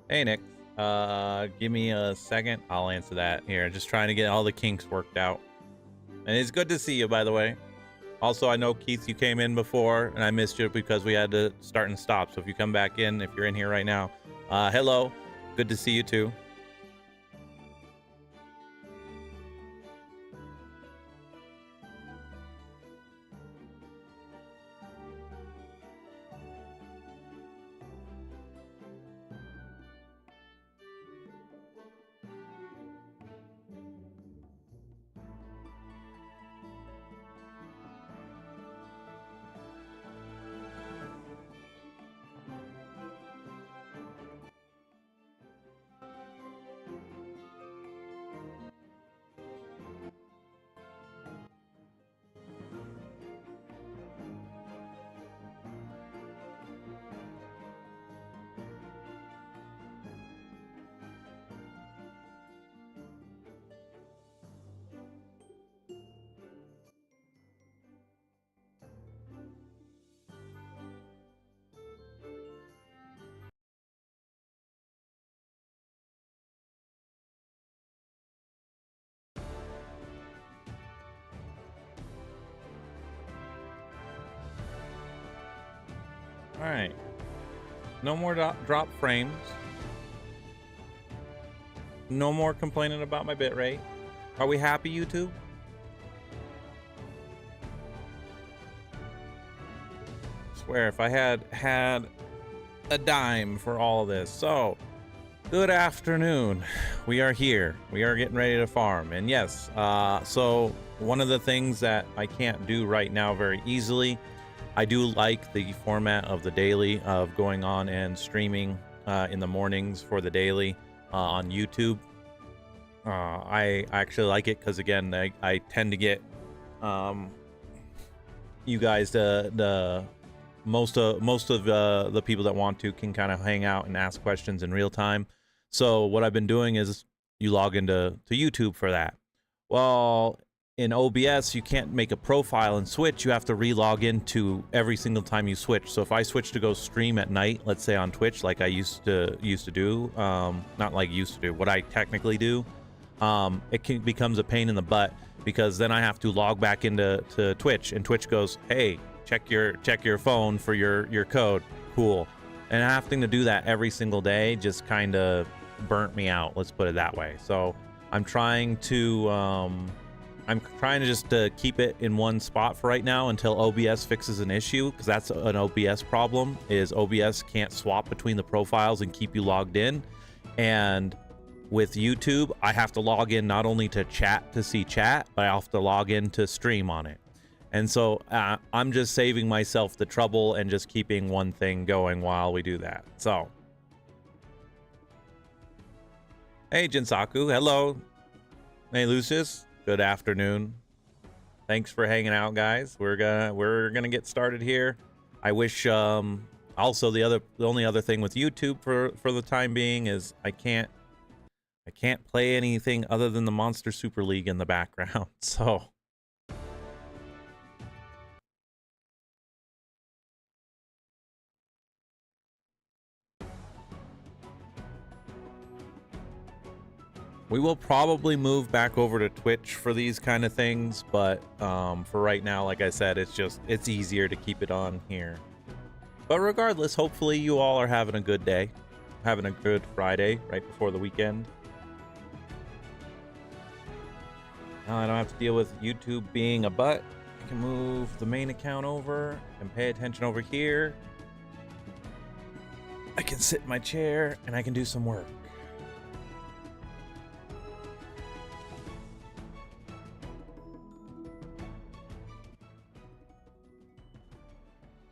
Hey, Nick. Give me a second. I'll answer that here. Just trying to get all the kinks worked out. And it's good to see you, by the way. Also, I know, Keith, you came in before, and I missed you because we had to start and stop. So if you come back in, if you're in here right now, hello. Good to see you, too. All right. No more drop frames. No more complaining about my bitrate. Are we happy, YouTube? Swear, if I had a dime for all of this. So, good afternoon. We are here. We are getting ready to farm. And yes, so one of the things that I can't do right now very easily, I do like the format of the daily, of going on and streaming in the mornings for the daily on YouTube. I actually like it because, again, I tend to get you guys the most of the people that want to can kind of hang out and ask questions in real time. So what I've been doing is you log into YouTube for that. Well, in OBS, you can't make a profile and switch. You have to re-log into every single time you switch. So if I switch to go stream at night, let's say on Twitch, like I used to do, not like used to do, what I technically do, it becomes a pain in the butt because then I have to log back into Twitch, and Twitch goes, "Hey, check your phone for your code." Cool. And having to do that every single day just kind of burnt me out. Let's put it that way. So I'm trying to just keep it in one spot for right now until OBS fixes an issue, because that's an OBS problem. Is OBS can't swap between the profiles and keep you logged in. And with YouTube, I have to log in not only to chat to see chat, but I have to log in to stream on it. And so I'm just saving myself the trouble and just keeping one thing going while we do that. So, hey Jinsaku, hello. Hey Lucius, good afternoon. Thanks for hanging out, guys. We're gonna get started here. I wish also the only other thing with YouTube for the time being is I can't play anything other than the Monster Super League in the background. So we will probably move back over to Twitch for these kind of things, but for right now, like I said, it's easier to keep it on here. But regardless, hopefully you all are having a good day, having a good Friday right before the weekend. Now I don't have to deal with YouTube being a butt. I can move the main account over and pay attention over here. I can sit in my chair and I can do some work.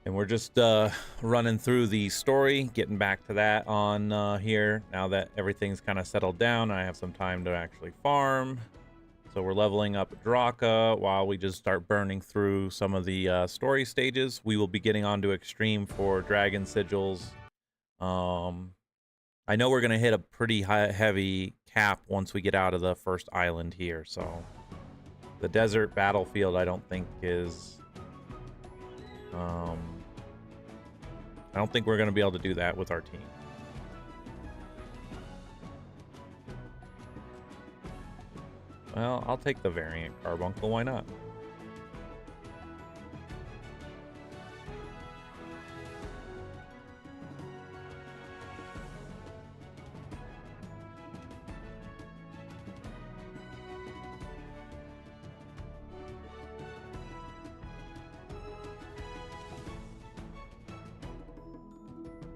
And we're just running through the story, getting back to that on here now that everything's kind of settled down. I have some time to actually farm. So we're leveling up Draka while we just start burning through some of the story stages. We will be getting onto Extreme for Dragon Sigils. I know we're going to hit a pretty heavy cap once we get out of the first island here. So the desert battlefield, I don't think is... I don't think we're going to be able to do that with our team. Well, I'll take the variant carbuncle. Why not?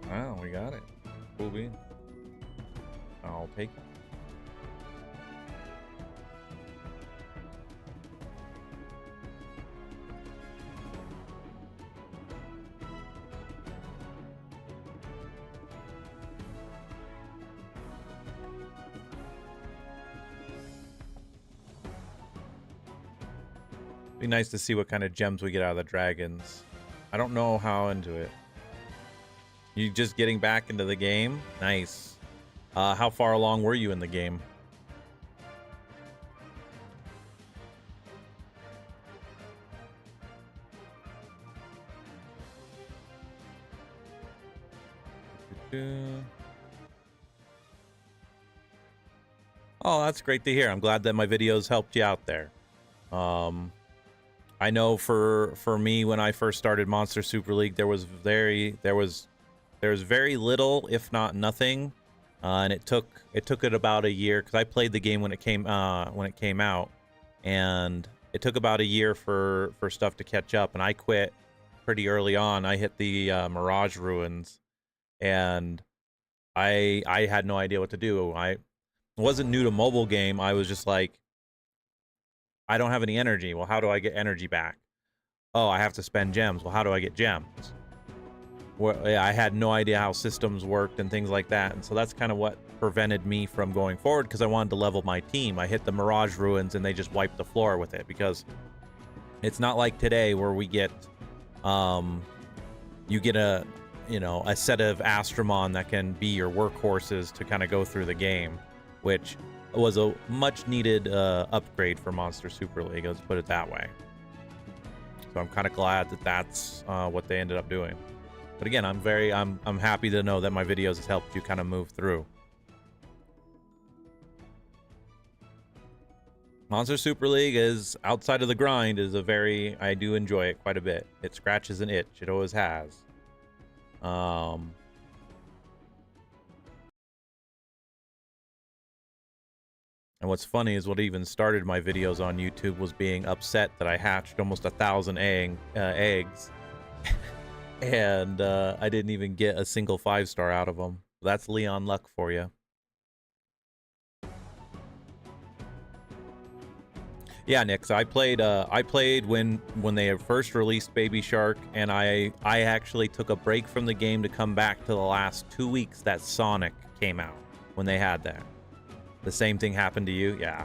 Wow, we got it. Cool bean. I'll take it. Be nice to see what kind of gems we get out of the dragons. I don't know how into it. You just getting back into the game? Nice. How far along were you in the game? Oh, that's great to hear. I'm glad that my videos helped you out there. I know for me, when I first started Monster Super League, there was very little, if not nothing, and it took it about a year, because I played the game when it came out, and it took about a year for stuff to catch up, and I quit pretty early on. I hit the Mirage Ruins, and I had no idea what to do. I wasn't new to mobile game. I was just like, I don't have any energy. Well, how do I get energy back? Oh, I have to spend gems. Well, how do I get gems? Well, I had no idea how systems worked and things like that. And so that's kind of what prevented me from going forward, because I wanted to level my team. I hit the Mirage Ruins and they just wiped the floor with it, because it's not like today where we get, you get a set of Astromon that can be your workhorses to kind of go through the game, which was a much needed upgrade for Monster Super League, let's put it that way. So I'm kind of glad that that's what they ended up doing. But again, I'm happy to know that my videos has helped you kind of move through. Monster Super League is, outside of the grind, is I do enjoy it quite a bit. It scratches an itch. It always has. And what's funny is what even started my videos on YouTube was being upset that I hatched almost 1,000 eggs. And I didn't even get a single 5-star out of them. That's Leon luck for you. Yeah, Nick. So I played when they first released Baby Shark, and I actually took a break from the game to come back to the last 2 weeks that Sonic came out, when they had that. The same thing happened to you? Yeah.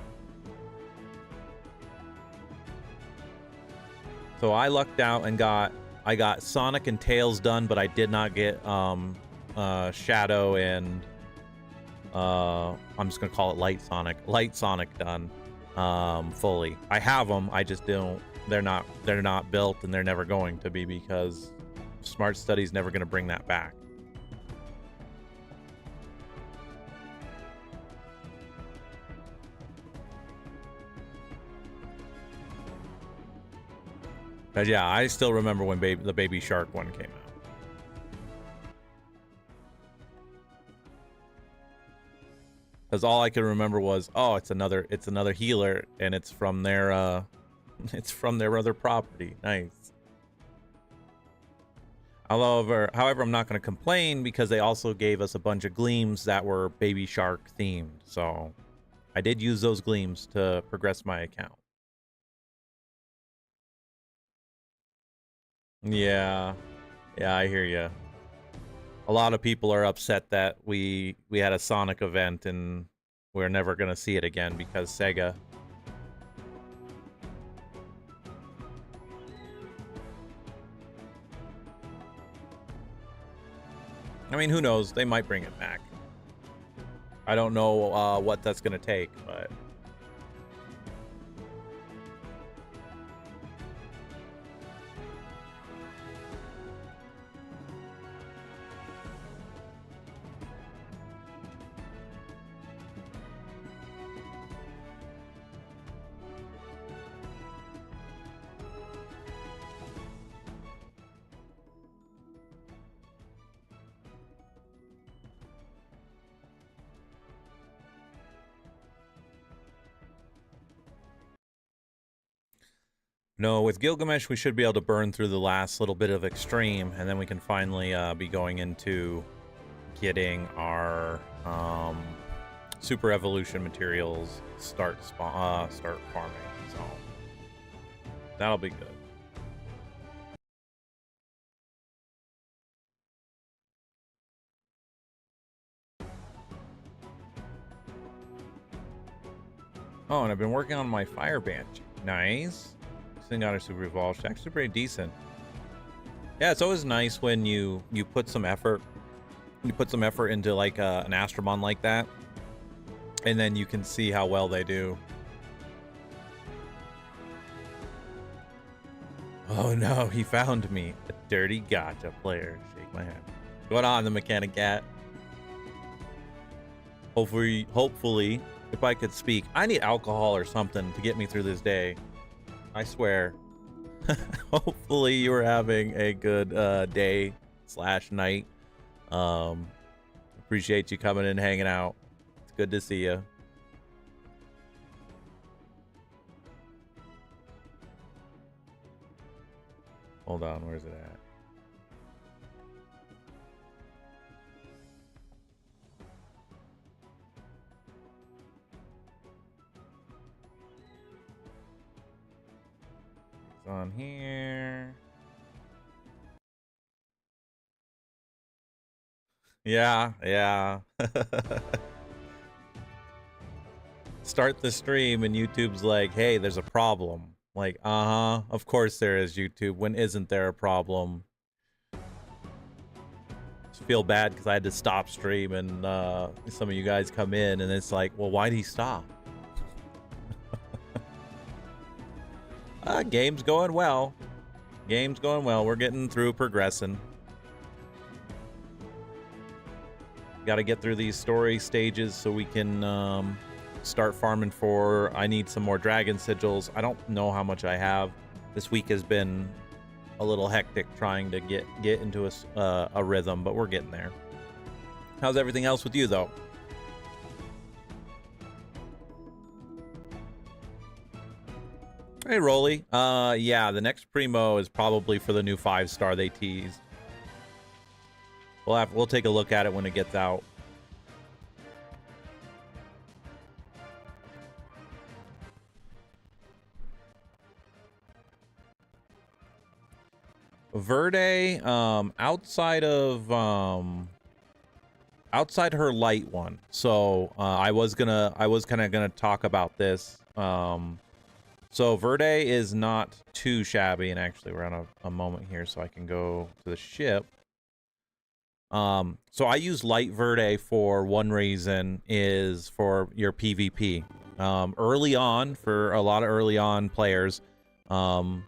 So I lucked out and I got Sonic and Tails done, but I did not get Shadow and I'm just gonna call it Light Sonic done fully. I have them, I just don't. They're not built, and they're never going to be, because Smart Study's never gonna bring that back. But yeah, I still remember when the Baby Shark one came out. Because all I could remember was, oh, it's another healer, and it's from their other property. Nice. However, I'm not going to complain, because they also gave us a bunch of gleams that were Baby Shark themed. So I did use those gleams to progress my account. Yeah, I hear you. A lot of people are upset that we had a Sonic event and we're never gonna see it again because Sega. I mean, who knows? They might bring it back. I don't know what that's gonna take, but. No, with Gilgamesh, we should be able to burn through the last little bit of extreme, and then we can finally be going into getting our super evolution materials start farming. So that'll be good. Oh, and I've been working on my fire banshee. Nice. Thing got her super evolved. She's actually pretty decent. Yeah, it's always nice when you put some effort. You put some effort into like an Astromon like that, and then you can see how well they do. Oh no, he found me. A dirty gotcha player. Shake my hand. Going on, the mechanic cat. Hopefully, if I could speak. I need alcohol or something to get me through this day. I swear. Hopefully you were having a good day / night. Appreciate you coming in, hanging out. It's good to see you. Hold on, where's it at? It's on here. Yeah. Start the stream and YouTube's like, hey, there's a problem. Like, of course there is, YouTube. When isn't there a problem? Just feel bad because I had to stop stream and some of you guys come in and it's like, well, why'd he stop? Game's going well. Game's going well. We're getting through, progressing. Got to get through these story stages so we can start farming for. I need some more dragon sigils. I don't know how much I have. This week has been a little hectic trying to get into a rhythm, but we're getting there. How's everything else with you though? Hey, Rolly. Yeah, the next Primo is probably for the new 5-star they teased. We'll take a look at it when it gets out. Verde, outside her light one. So I was kind of gonna talk about this. So Verde is not too shabby, and actually we're on a moment here, so I can go to the ship. So I use light Verde for one reason, is for your PvP. Early on, for a lot of early on players, you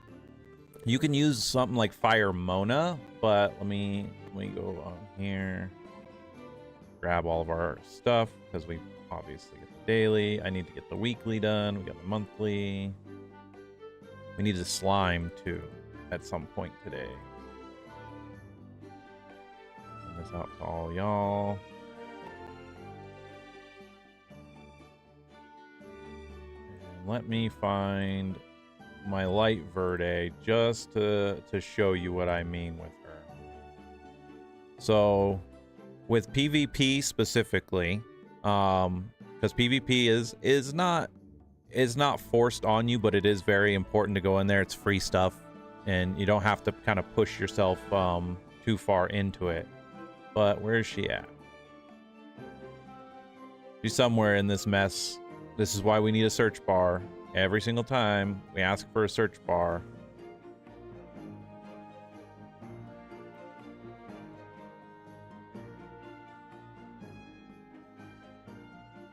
can use something like Fire Mona, but let me go on here, grab all of our stuff, because we obviously get the daily. I need to get the weekly done. We got the monthly. We need the slime too at some point today. Send this out to all y'all. And let me find my light Verde just to show you what I mean with her. So with PvP specifically, because PvP is not forced on you, but it is very important to go in there. It's free stuff and you don't have to kind of push yourself too far into it. But where is she at? She's somewhere in this mess. This is why we need a search bar. Every single time we ask for a search bar.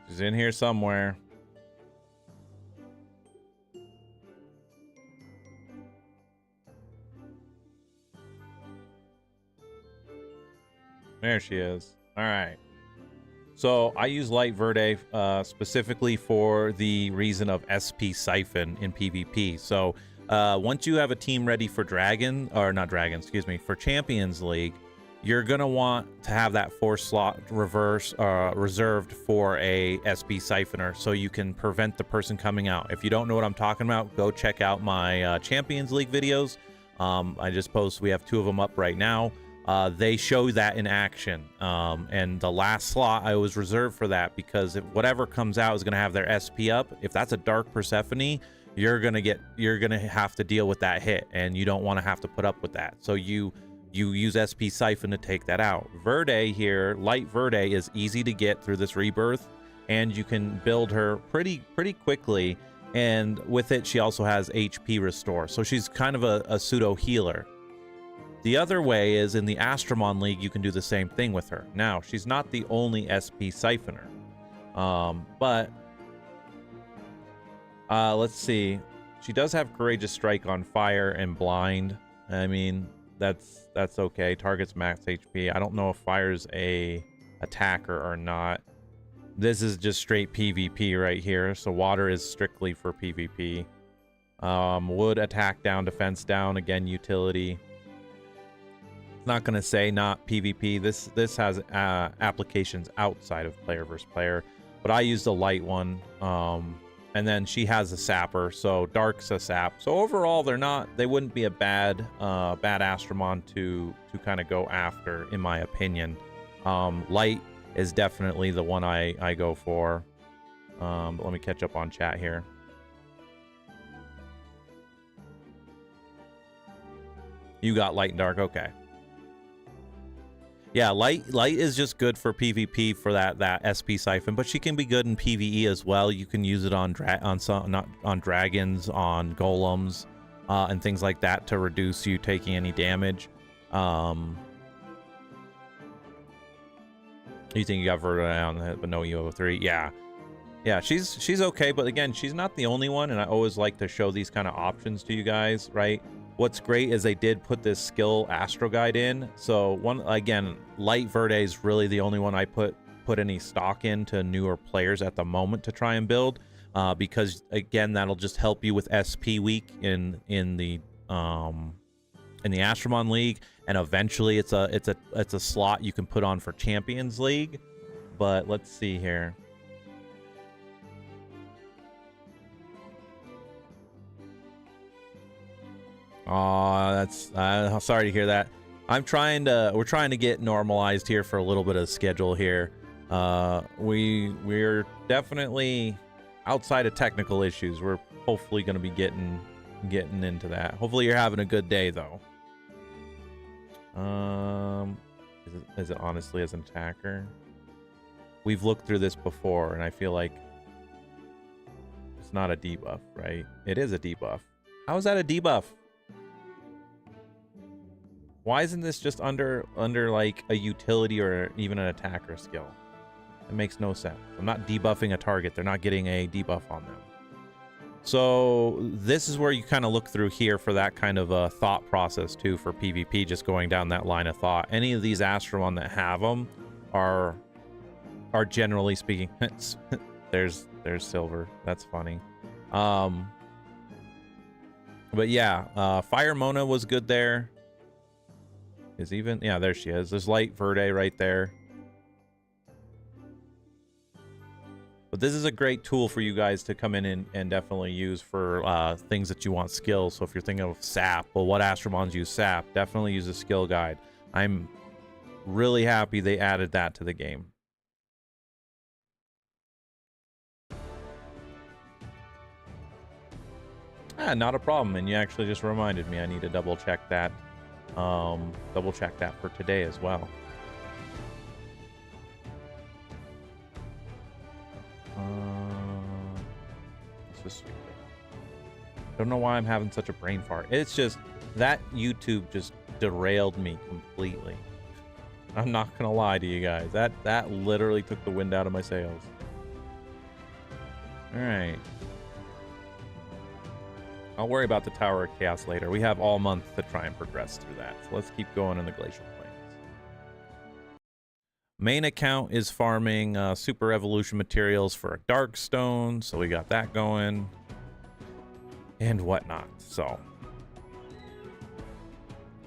She's in here somewhere. There she is. All right. So I use light Verde specifically for the reason of SP Siphon in PvP. So once you have a team ready for for Champions League, you're gonna want to have that 4 slot reserved for a SP siphoner, so you can prevent the person coming out. If you don't know what I'm talking about, go check out my Champions League videos. I just posted, we have 2 of them up right now. They show that in action, and the last slot I was reserved for that, because if whatever comes out is gonna have their SP up. If that's a Dark Persephone, you're gonna have to deal with that hit, and you don't want to have to put up with that. So you use SP Siphon to take that out. Verde here, Light Verde, is easy to get through this rebirth, and you can build her pretty quickly. And with it, she also has HP restore, so she's kind of a pseudo healer. The other way is in the Astromon League, you can do the same thing with her. Now, she's not the only SP Siphoner, but let's see. She does have Courageous Strike on Fire and Blind. I mean, that's okay. Targets max HP. I don't know if Fire's a attacker or not. This is just straight PvP right here. So Water is strictly for PvP. Wood, attack down, defense down. Again, utility. Not gonna say not PvP. This has applications outside of player versus player, but I used a light one. And then she has a sapper, so Dark's a sap. So overall, they wouldn't be a bad Astromon to kind of go after, in my opinion. Light is definitely the one I go for. But let me catch up on chat here. You got Light and Dark, okay. Yeah, light is just good for PvP for that SP Siphon, but she can be good in PvE as well. You can use it on dragons, on golems, and things like that to reduce you taking any damage. You think you got Verta on the head, but no EO3. Yeah, she's okay, but again, she's not the only one, and I always like to show these kind of options to you guys, right? What's great is they did put this skill Astro Guide in. So Light Verde is really the only one I put any stock into newer players at the moment to try and build, because again, that'll just help you with SP week in the Astromon League, and eventually it's a slot you can put on for Champions League. But let's see here. Oh, that's sorry to hear that. We're trying to get normalized here for a little bit of schedule here. We're definitely outside of technical issues. We're hopefully going to be getting into that. Hopefully you're having a good day though. Is it honestly as an attacker? We've looked through this before, and I feel like it's not a debuff, right? It is a debuff. How is that a debuff? Why isn't this just under like a utility or even an attacker skill? It makes no sense. I'm not debuffing a target. They're not getting a debuff on them. So this is where you kind of look through here for that kind of a thought process too for PvP, just going down that line of thought. Any of these Astromon that have them are generally speaking, there's silver. That's funny. But yeah, Fire Mona was good there. Yeah, there she is. There's Light Verde right there. But this is a great tool for you guys to come in and definitely use for things that you want skills. So if you're thinking of sap, well, what Astromons use sap, definitely use a skill guide. I'm really happy they added that to the game. Not a problem. And you actually just reminded me I need to double check that. Double check that for today as well. This is stupid. Don't know why I'm having such a brain fart. It's just that YouTube just derailed me completely. I'm not gonna lie to you guys. That literally took the wind out of my sails. All right. I'll worry about the Tower of Chaos later. We have all month to try and progress through that. So let's keep going in the Glacial Plains. Main account is farming Super Evolution materials for a Dark Stone. So we got that going. And whatnot. So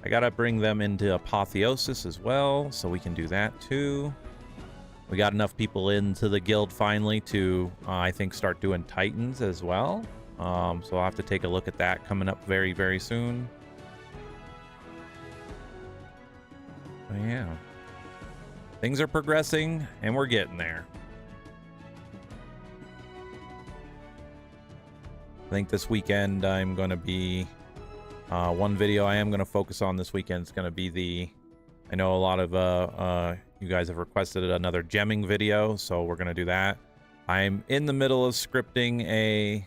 I gotta bring them into Apotheosis as well, so we can do that too. We got enough people into the guild finally to, I think, start doing Titans as well. So I'll have to take a look at that coming up very, very soon. But yeah. Things are progressing, and we're getting there. I think this weekend I'm going to be... one video I am going to focus on this weekend is going to be the... I know a lot of you guys have requested another gemming video, so we're going to do that. I'm in the middle of scripting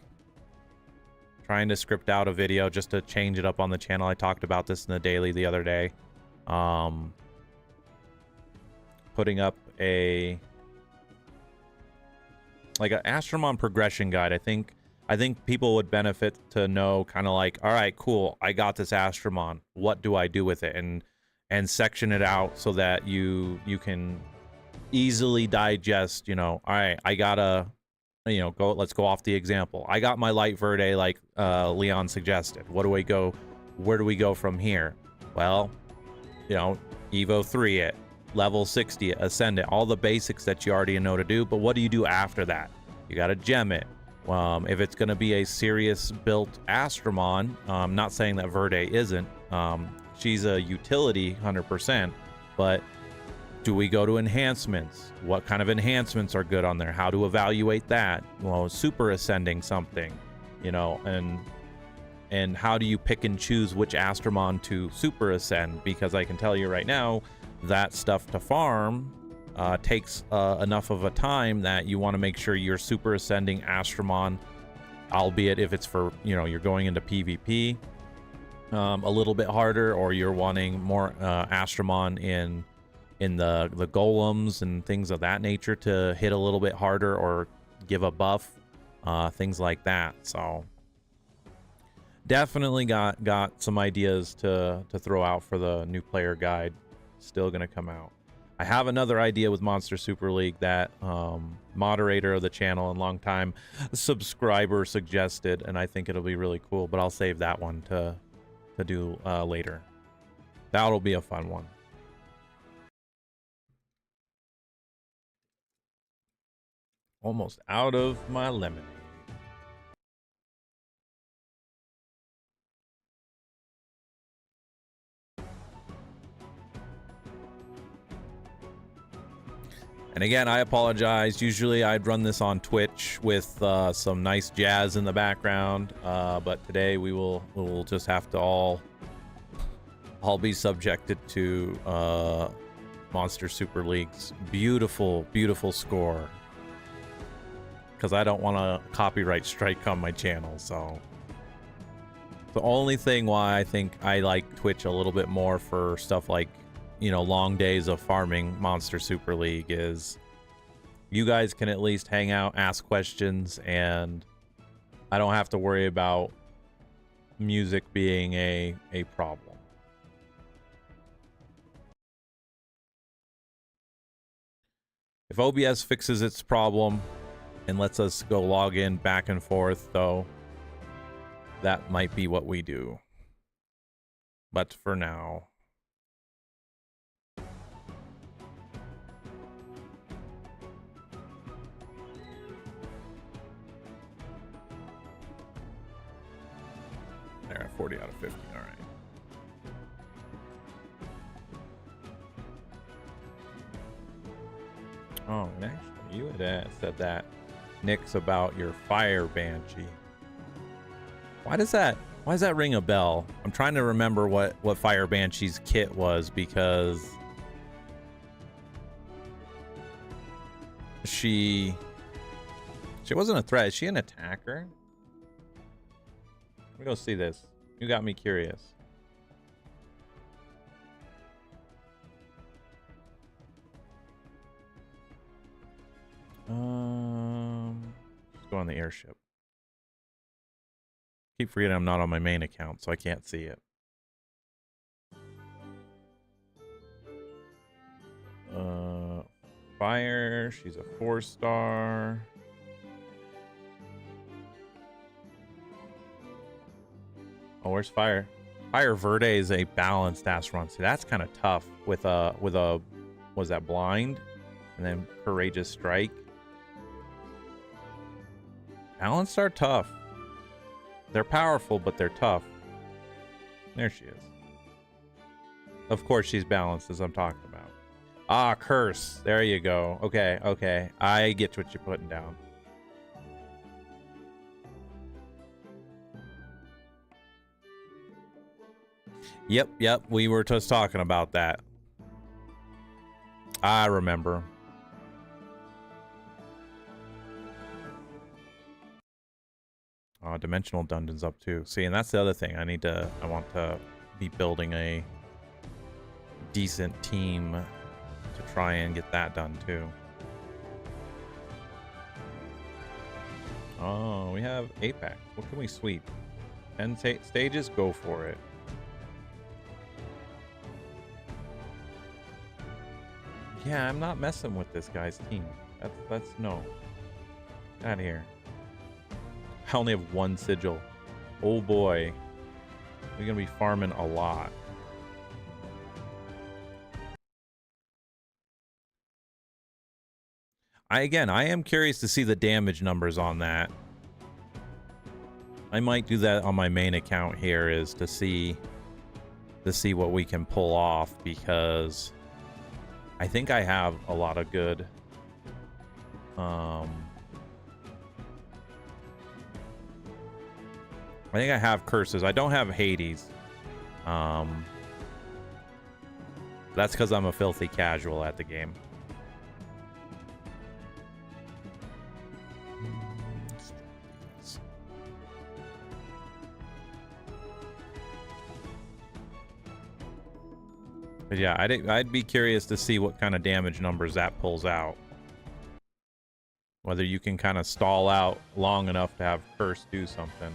trying to script out a video just to change it up on the channel. I talked about this in the daily the other day. Putting up like an Astromon progression guide. I think people would benefit to know kind of like, all right, cool, I got this Astromon. What do I do with it? And section it out so that you can easily digest, you know, all right, I gotta, you know, let's go off the example. I got my Light Verde like Leon suggested. Where do we go from here? Well, you know, Evo 3 it, level 60 it, ascend it, all the basics that you already know to do, but what do you do after that? You gotta gem it. If it's gonna be a serious built Astromon, I'm not saying that Verde isn't, she's a utility 100%, but do we go to enhancements? What kind of enhancements are good on there? How to evaluate that? Well, super ascending something, you know, and how do you pick and choose which Astromon to super ascend? Because I can tell you right now, that stuff to farm takes enough of a time that you want to make sure you're super ascending Astromon, albeit if it's for, you know, you're going into PvP a little bit harder, or you're wanting more Astromon in the golems and things of that nature to hit a little bit harder or give a buff, things like that. So definitely got some ideas to throw out for the new player guide. Still gonna come out. I have another idea with Monster Super League that moderator of the channel and longtime subscriber suggested, and I think it'll be really cool, but I'll save that one to do later. That'll be a fun one. Almost out of my lemonade. And again, I apologize. Usually I'd run this on Twitch with some nice jazz in the background, but today we'll just have to all be subjected to Monster Super League's beautiful, beautiful score, because I don't want a copyright strike on my channel. So the only thing why I think I like Twitch a little bit more for stuff like, you know, long days of farming Monster Super League is you guys can at least hang out, ask questions, and I don't have to worry about music being a problem. If OBS fixes its problem and lets us go log in back and forth, though, that might be what we do. But for now... There, 40 out of 50, all right. Oh, and actually, you had said that, Nix, about your Fire Banshee. Why does that ring a bell? I'm trying to remember what Fire Banshee's kit was, because she wasn't a threat. Is she an attacker? Let me go see this. You got me curious. Let's go on the airship. Keep forgetting I'm not on my main account, so I can't see it. Fire. She's a 4-star. Oh, where's Fire? Fire Verde is a balanced Astron. See, that's kind of tough with a was that blind? And then Courageous Strike. Balanced are tough. They're powerful, but they're tough. There she is. Of course she's balanced, as I'm talking about. Ah, Curse. There you go. Okay, okay. I get what you're putting down. Yep. We were just talking about that. I remember. Dimensional Dungeon's up too. See, and that's the other thing. I want to be building a decent team to try and get that done too. Oh, we have Apex. What can we sweep? 10 stages? Go for it. Yeah, I'm not messing with this guy's team. That's no. Get out of here. I only have one sigil. Oh boy. We're gonna be farming a lot. I am curious to see the damage numbers on that. I might do that on my main account here, is to see what we can pull off, because I think I have a lot of good I think I have curses. I don't have Hades. That's because I'm a filthy casual at the game. But yeah, I'd be curious to see what kind of damage numbers that pulls out. Whether you can kind of stall out long enough to have Curse do something.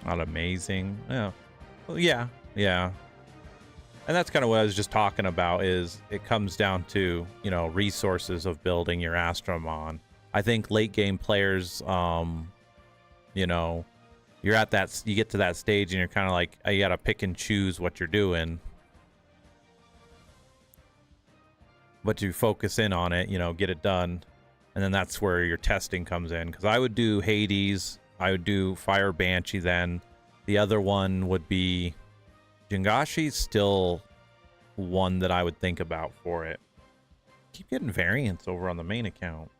Not amazing. Yeah. Well, yeah. And that's kind of what I was just talking about, is it comes down to, you know, resources of building your Astromon. I think late game players, you know, you get to that stage and you're kind of like, you got to pick and choose what you're doing. But you focus in on it, you know, get it done. And then that's where your testing comes in. Because I would do Hades, I would do Fire Banshee then. The other one would be Jingashi's still one that I would think about for it. Keep getting variants over on the main account.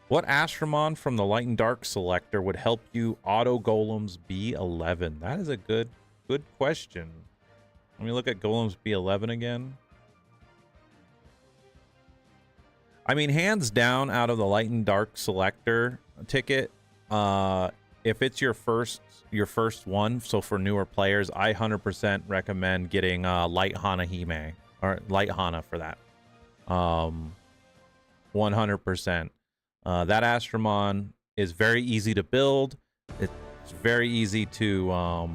What Astromon from the Light and Dark selector would help you auto golems B11? That is a good question. Let me look at golems B11 again. I mean, hands down, out of the Light and Dark selector ticket, if it's your first one, so for newer players, I 100% recommend getting Light Hana Hime, or Light Hana for that. 100%. That Astromon is very easy to build. It's very easy to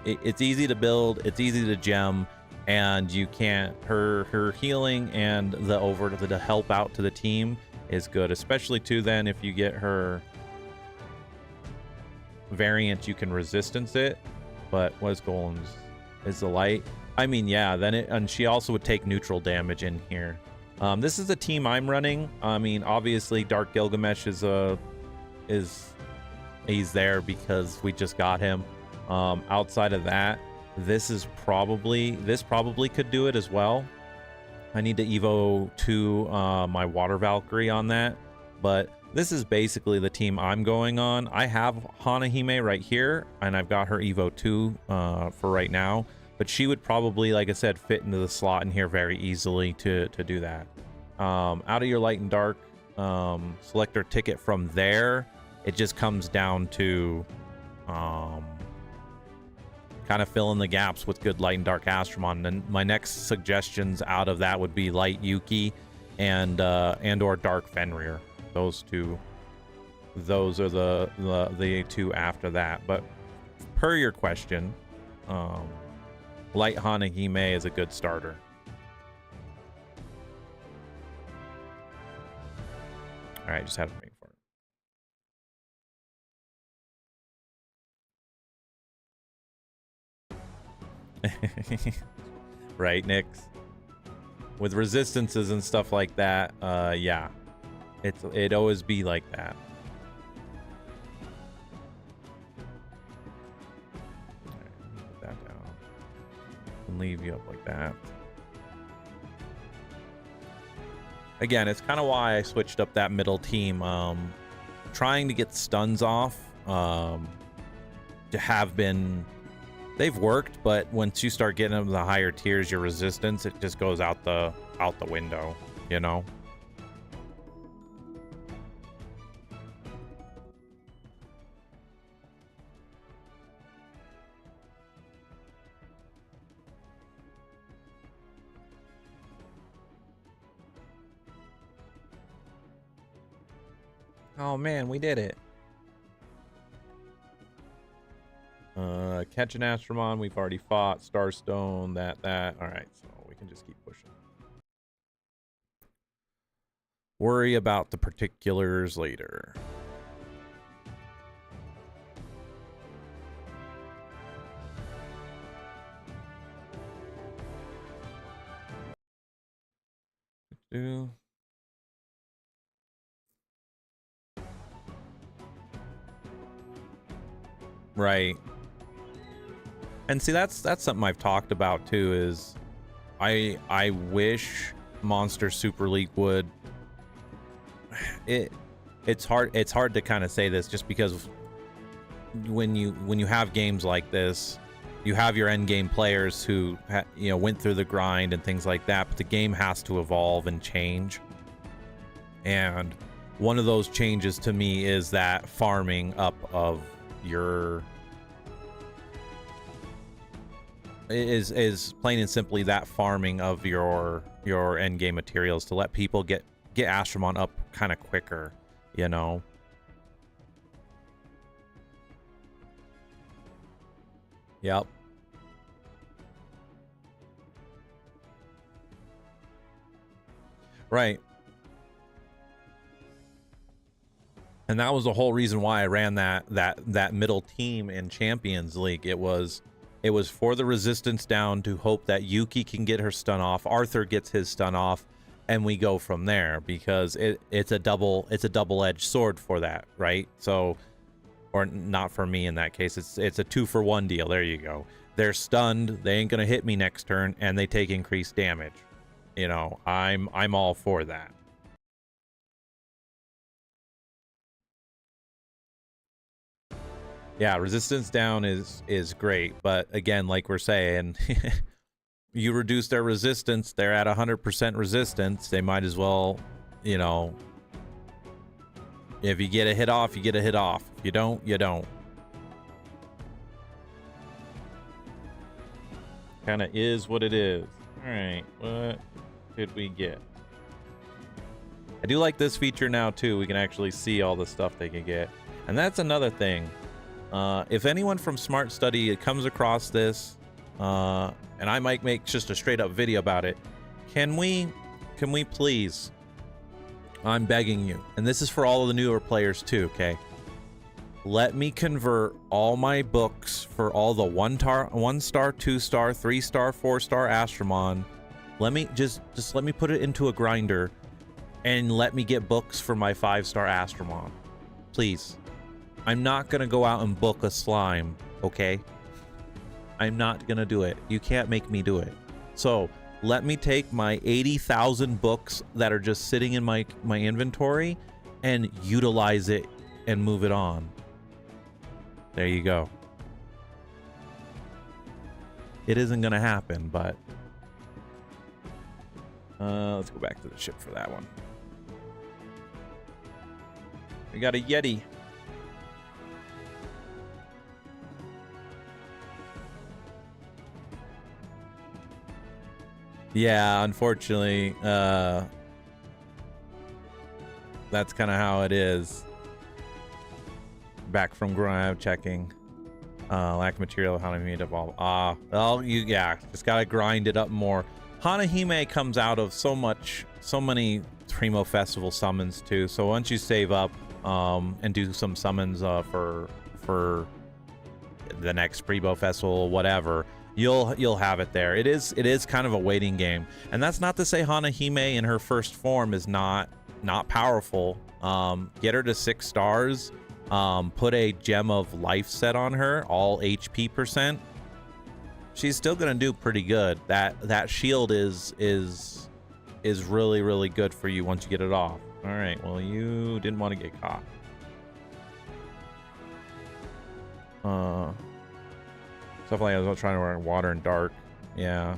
it's easy to build. It's easy to gem. And you can't, her healing and the help out to the team is good, especially too then if you get her variant, you can resistance it. But what is golems? Is the light? I mean, yeah, then and she also would take neutral damage in here. This is the team I'm running. I mean, obviously Dark Gilgamesh he's there because we just got him. Outside of that, this probably could do it as well. I need to Evo 2 my Water Valkyrie on that, but this is basically the team I'm going on. I have Hanahime right here, and I've got her Evo 2 for right now, but she would probably, like I said, fit into the slot in here very easily to do that. Out of your Light and Dark selector ticket from there, it just comes down to kind of fill in the gaps with good Light and Dark Astromon. And my next suggestions out of that would be Light Yuki and or Dark Fenrir. Those two those are the two after that. But per your question, Light Hanahime is a good starter. All right, just had to wait for it. Right, Nix? With resistances and stuff like that, yeah. It'd always be like that. All right, put that down. And leave you up like that. Again, it's kind of why I switched up that middle team. Trying to get stuns off to have been... They've worked, but once you start getting them to the higher tiers, your resistance, it just goes out the window, you know? Oh man, we did it. Catch an Astromon, we've already fought. Starstone, that. Alright, so we can just keep pushing. Worry about the particulars later. Right. And see, that's something I've talked about too, is I wish Monster Super League would... It's hard to kind of say this, just because when you have games like this, you have your end game players who went through the grind and things like that, but the game has to evolve and change. And one of those changes to me is that farming up of your... is plain and simply that farming of your end game materials to let people get Astromon up kind of quicker, you know. Yep. Right. And that was the whole reason why I ran that middle team in Champions League. It was for the resistance down, to hope that Yuki can get her stun off, Arthur gets his stun off, and we go from there, because it's a double-edged sword for that, right? So, or not for me in that case, it's a 2-for-1 deal. There you go. They're stunned, they ain't gonna hit me next turn, and they take increased damage. You know, I'm all for that. Yeah, resistance down is great, but again, like we're saying, you reduce their resistance, they're at 100% resistance, they might as well, you know, if you get a hit off, you get a hit off. If you don't, you don't. Kind of is what it is. All right, what did we get? I do like this feature now too. We can actually see all the stuff they can get, and that's another thing. If anyone from Smart Study comes across this, and I might make just a straight up video about it, can we please, I'm begging you, and this is for all of the newer players too, okay? Let me convert all my books for all the 1-star, 2-star, 3-star, 4-star Astromon. Let me just let me put it into a grinder, and let me get books for my 5-star Astromon, please. I'm not gonna go out and book a slime, okay? I'm not gonna do it. You can't make me do it. So let me take my 80,000 books that are just sitting in my inventory and utilize it and move it on. There you go. It isn't gonna happen, but let's go back to the ship for that one. We got a Yeti. Yeah, unfortunately, that's kind of how it is. back from checking. Lack of material, Hanahime to evolve. Well, yeah, just gotta grind it up more. Hanahime comes out of so many Primo Festival summons too. So once you save up, and do some summons, for the next Primo Festival, whatever, you'll have it there. It is kind of a waiting game, and that's not to say Hanahime in her first form is not powerful. Get her to 6 stars. Put a Gem of Life set on her, all HP %. She's still gonna do pretty good. That shield is really, really good for you once you get it off. All right, well, you didn't want to get caught. Stuff like I was trying to run water and dark. Yeah.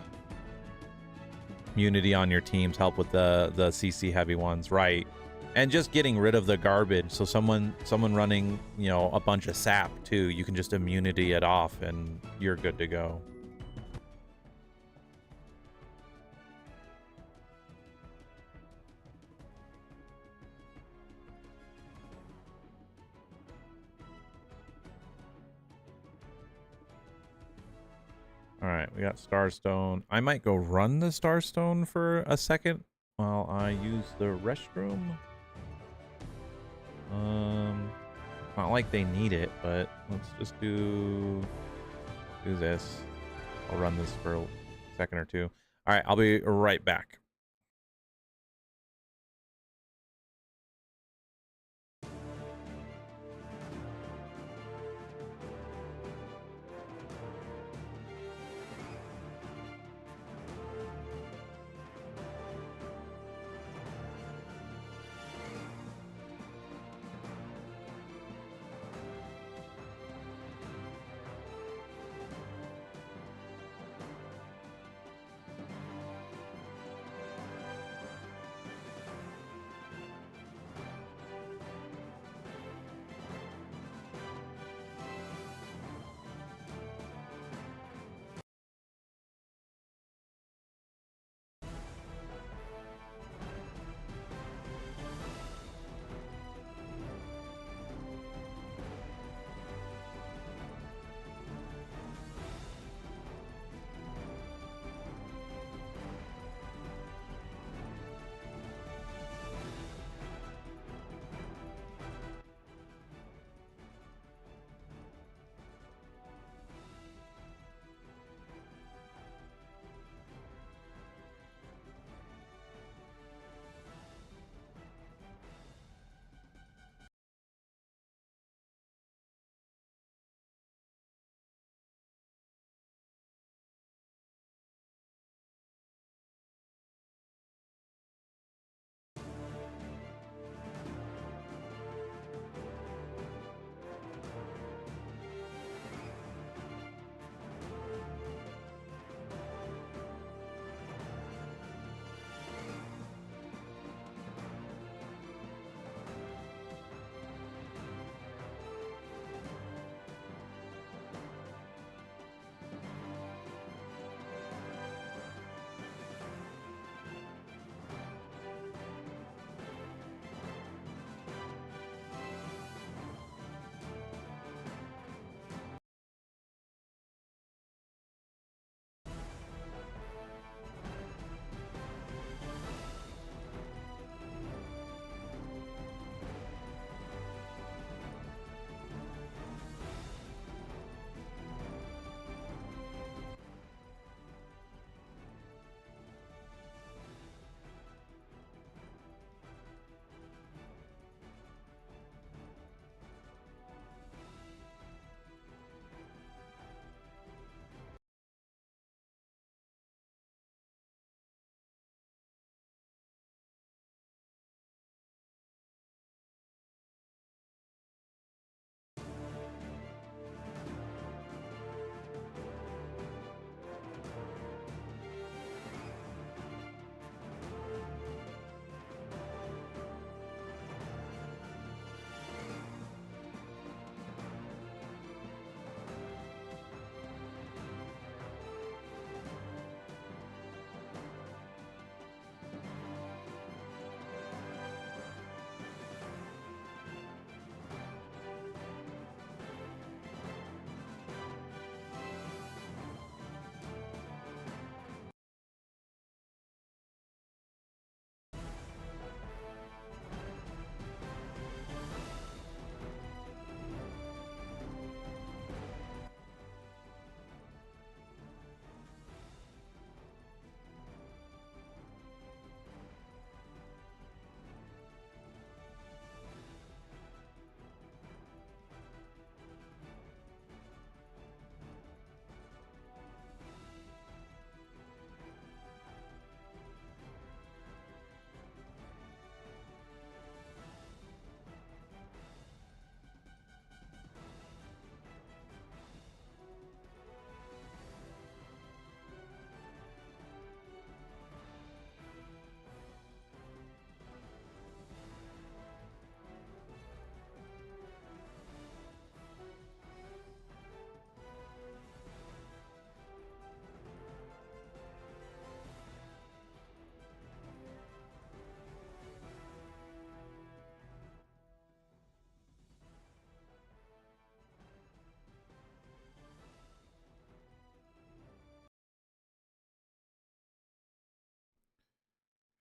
Immunity on your teams help with the CC heavy ones, right? And just getting rid of the garbage. So someone running, you know, a bunch of sap too, you can just immunity it off and you're good to go. All right, we got Starstone. I might go run the Starstone for a second while I use the restroom. Not like they need it, but let's just do this. I'll run this for a second or two. All right, I'll be right back.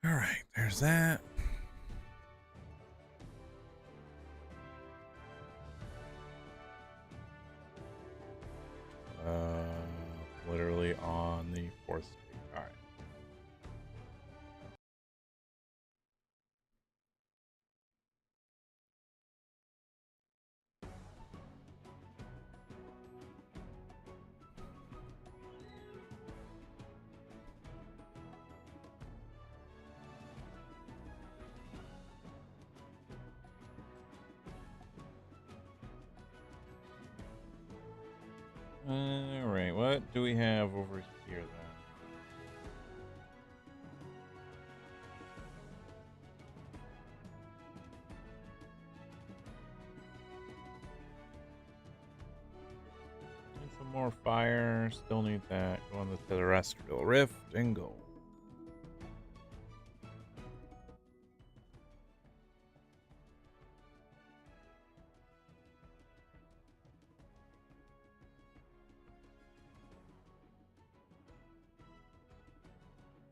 All right, there's that. Literally on the 4th stage. All right. All right, what do we have over here then? Need some more fire. Still need that. Go on the terrestrial rift and go.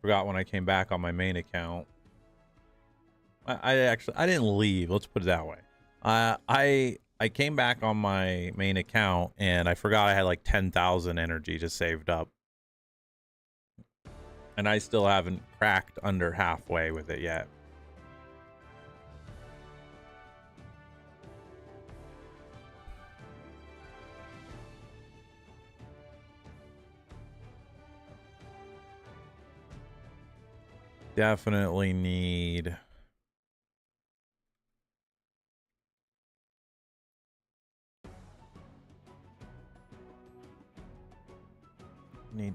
Forgot when I came back on my main account. I didn't leave. Let's put it that way. I came back on my main account and I forgot I had like 10,000 energy just saved up, and I still haven't cracked under halfway with it yet. Definitely need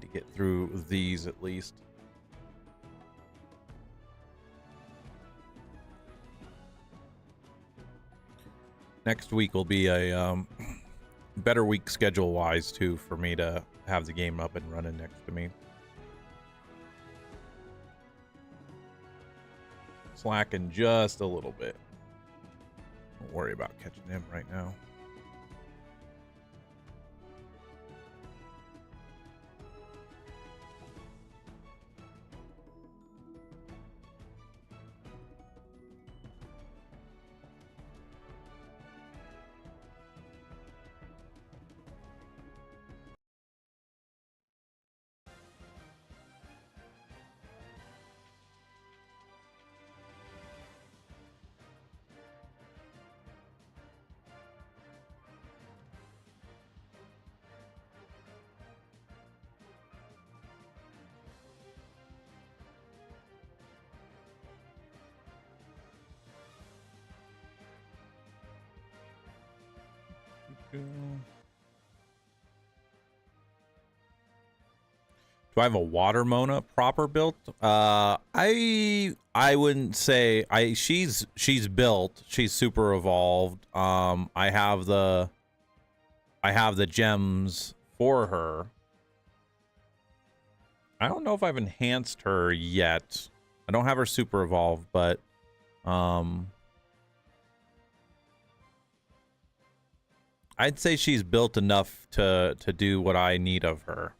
to get through these at least. Next week will be a better week schedule wise too for me to have the game up and running next to me. Slacking just a little bit. Don't worry about catching him right now. Do I have a water Mona proper built? I wouldn't say she's built. She's super evolved. I have the gems for her. I don't know if I've enhanced her yet. I don't have her super evolved, but I'd say she's built enough to do what I need of her.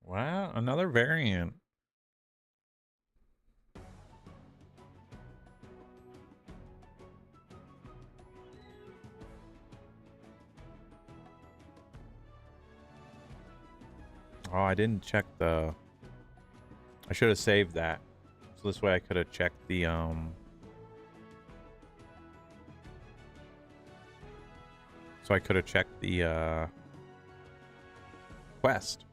Wow, another variant. Oh, I didn't check the... I should have saved that. So this way I could have checked the, So I could have checked the, quest.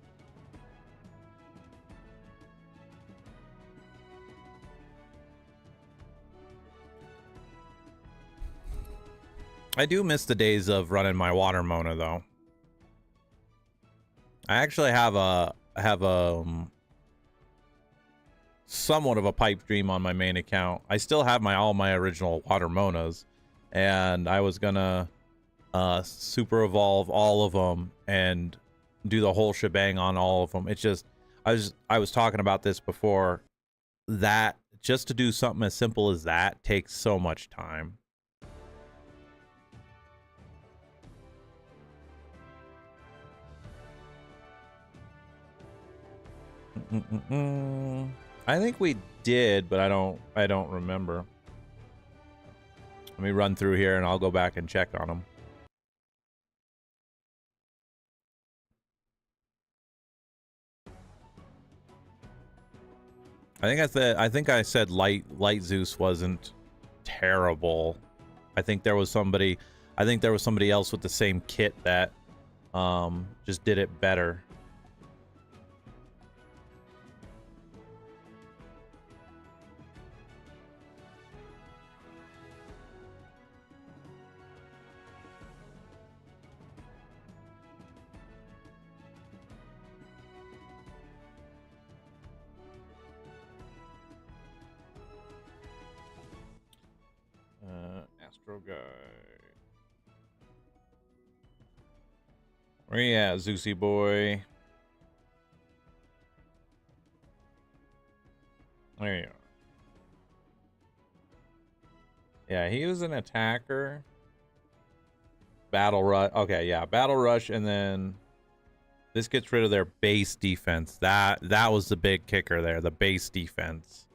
I do miss the days of running my water Mona, though. I actually have a somewhat of a pipe dream on my main account. I still have all my original water Monas, and I was gonna super evolve all of them and do the whole shebang on all of them. It's just I was talking about this before. That just to do something as simple as that takes so much time. I think we did, but I don't remember. Let me run through here and I'll go back and check on them. I think I said Light Zeus wasn't terrible. I think there was somebody else with the same kit that just did it better. Astro guy. Where you at, Zeusy boy? There you are. Yeah, he was an attacker. Battle rush. Okay, yeah, battle rush, and then this gets rid of their base defense. That was the big kicker there. The base defense.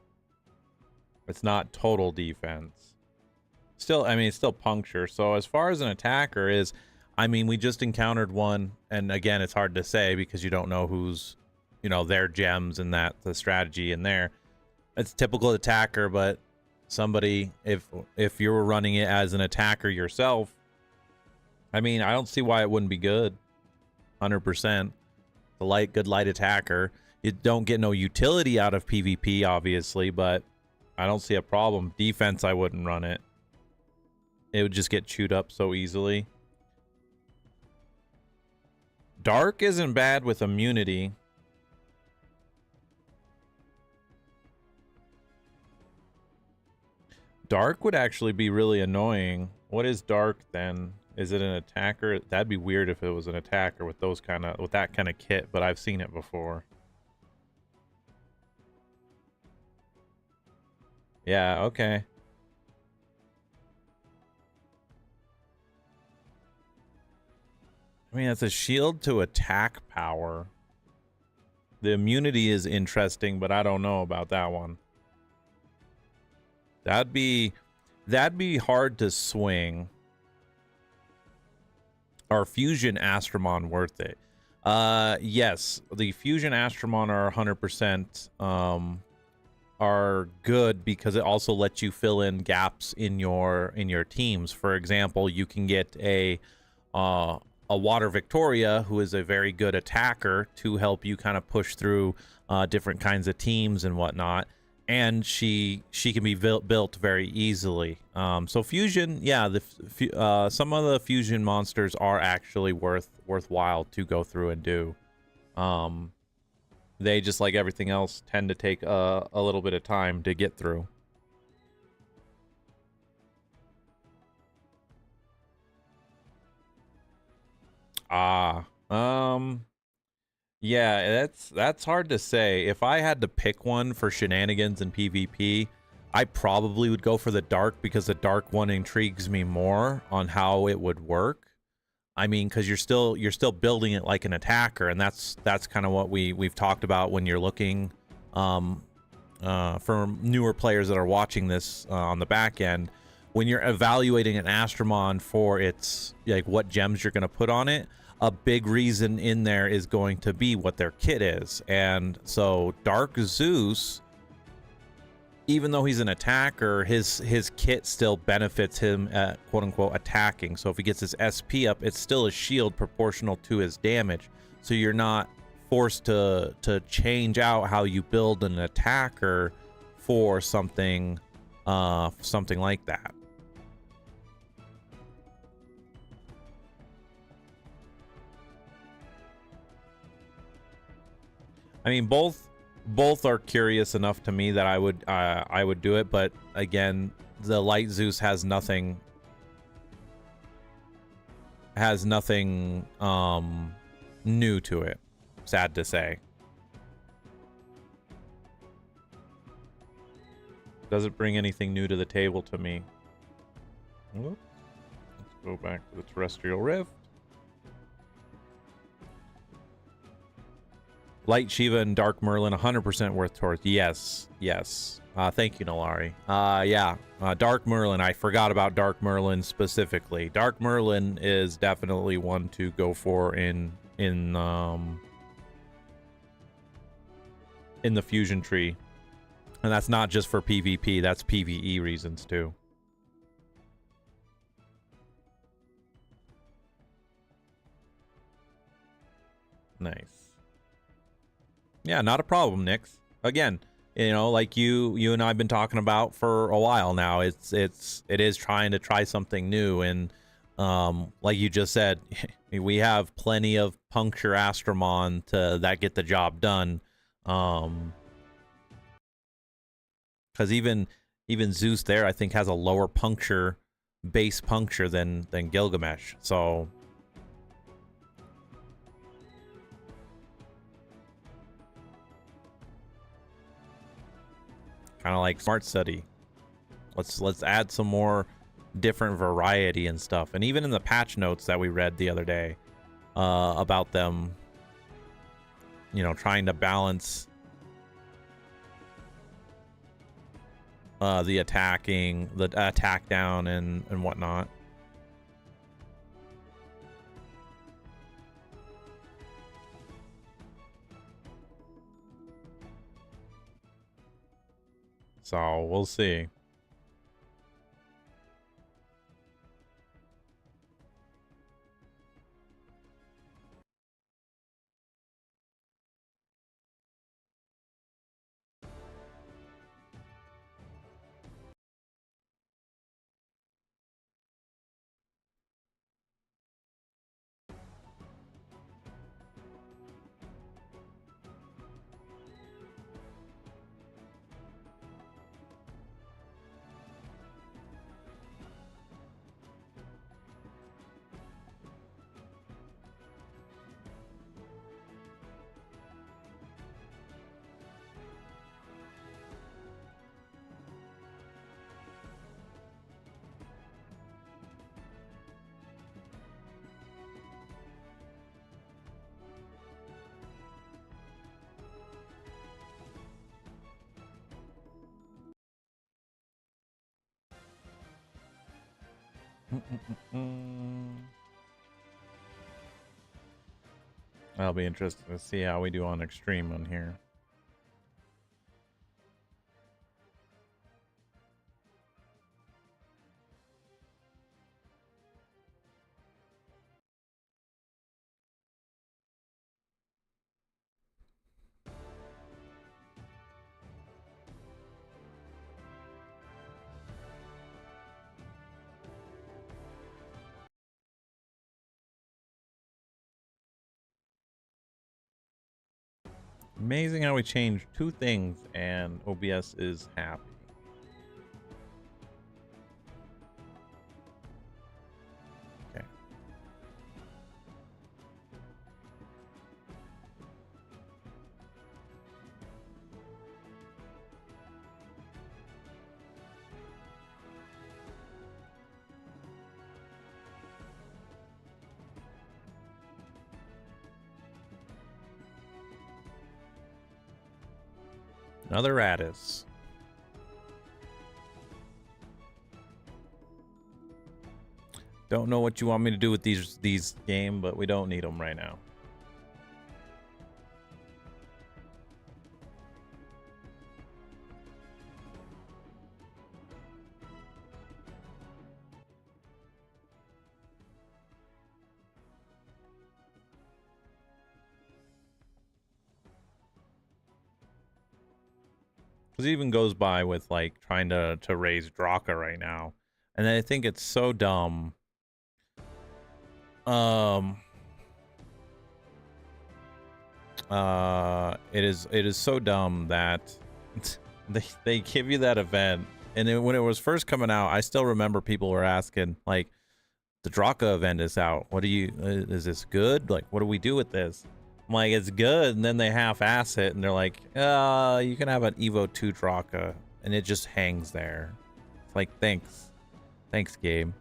It's not total defense. Still, I mean, it's still puncture. So as far as an attacker is, I mean, we just encountered one, and again, it's hard to say because you don't know who's, you know, their gems and that the strategy in there. It's typical attacker, but somebody, if you were running it as an attacker yourself, I mean, I don't see why it wouldn't be good. 100%. The good light attacker. You don't get no utility out of PvP, obviously, but I don't see a problem. Defense, I wouldn't run it. It would just get chewed up so easily. Dark isn't bad with immunity. Dark would actually be really annoying. What is Dark then? Is it an attacker? That'd be weird if it was an attacker with that kind of kit, but I've seen it before. Yeah, okay. I mean, it's a shield to attack power. The immunity is interesting, but I don't know about that one. That'd be hard to swing. Are Fusion Astromon worth it? Yes, the Fusion Astromon are 100% are good because it also lets you fill in gaps in your teams. For example, you can get a Water Victoria, who is a very good attacker, to help you kind of push through different kinds of teams and whatnot. And she can be built very easily. So fusion, yeah, some of the fusion monsters are actually worthwhile to go through and do. They, just like everything else, tend to take a little bit of time to get through. Yeah, that's hard to say. If I had to pick one for shenanigans and PvP, I probably would go for the dark, because the dark one intrigues me more on how it would work. I mean, because you're still building it like an attacker, and that's kind of what we've talked about when you're looking for newer players that are watching this on the back end. When you're evaluating an Astromon for its, like, what gems you're going to put on it, a big reason in there is going to be what their kit is. And so Dark Zeus, even though he's an attacker, his kit still benefits him at quote-unquote attacking. So if he gets his SP up, it's still a shield proportional to his damage. So you're not forced to change out how you build an attacker for something like that. I mean, both are curious enough to me that I would do it, but again, the Light Zeus has nothing new to it. Sad to say. Does it bring anything new to the table to me? Whoop. Let's go back to the terrestrial rift. Light Shiva and Dark Merlin, 100% worth towards. Yes, yes. Thank you, Nalari. Yeah, Dark Merlin. I forgot about Dark Merlin specifically. Dark Merlin is definitely one to go for in the fusion tree, and that's not just for PvP. That's PvE reasons too. Nice. Yeah, not a problem, Nix. Again, you know, like you and I've been talking about for a while now. It is trying to try something new, and like you just said, we have plenty of puncture Astromon that get the job done. Because even Zeus there, I think, has a lower puncture, base puncture than Gilgamesh. So. Kind of like smart study. Let's add some more different variety and stuff. And even in the patch notes that we read the other day about them, you know, trying to balance the attack down and whatnot. So we'll see. I'll be interested to see how we do on Extreme on here. Amazing how we changed 2 things and OBS is happy. Okay. Another Radis. Don't know what you want me to do with these game, but we don't need them right now. It even goes by with like trying to raise Draka right now, and I think it's so dumb. It is so dumb that they give you that event, and when it was first coming out, I still remember people were asking like, the Draka event is out. What do you? Is this good? Like, what do we do with this? I'm like, it's good, and then they half-ass it, and they're like, you can have an Evo 2 Draka. and it just hangs there. It's like, thanks. Thanks, game.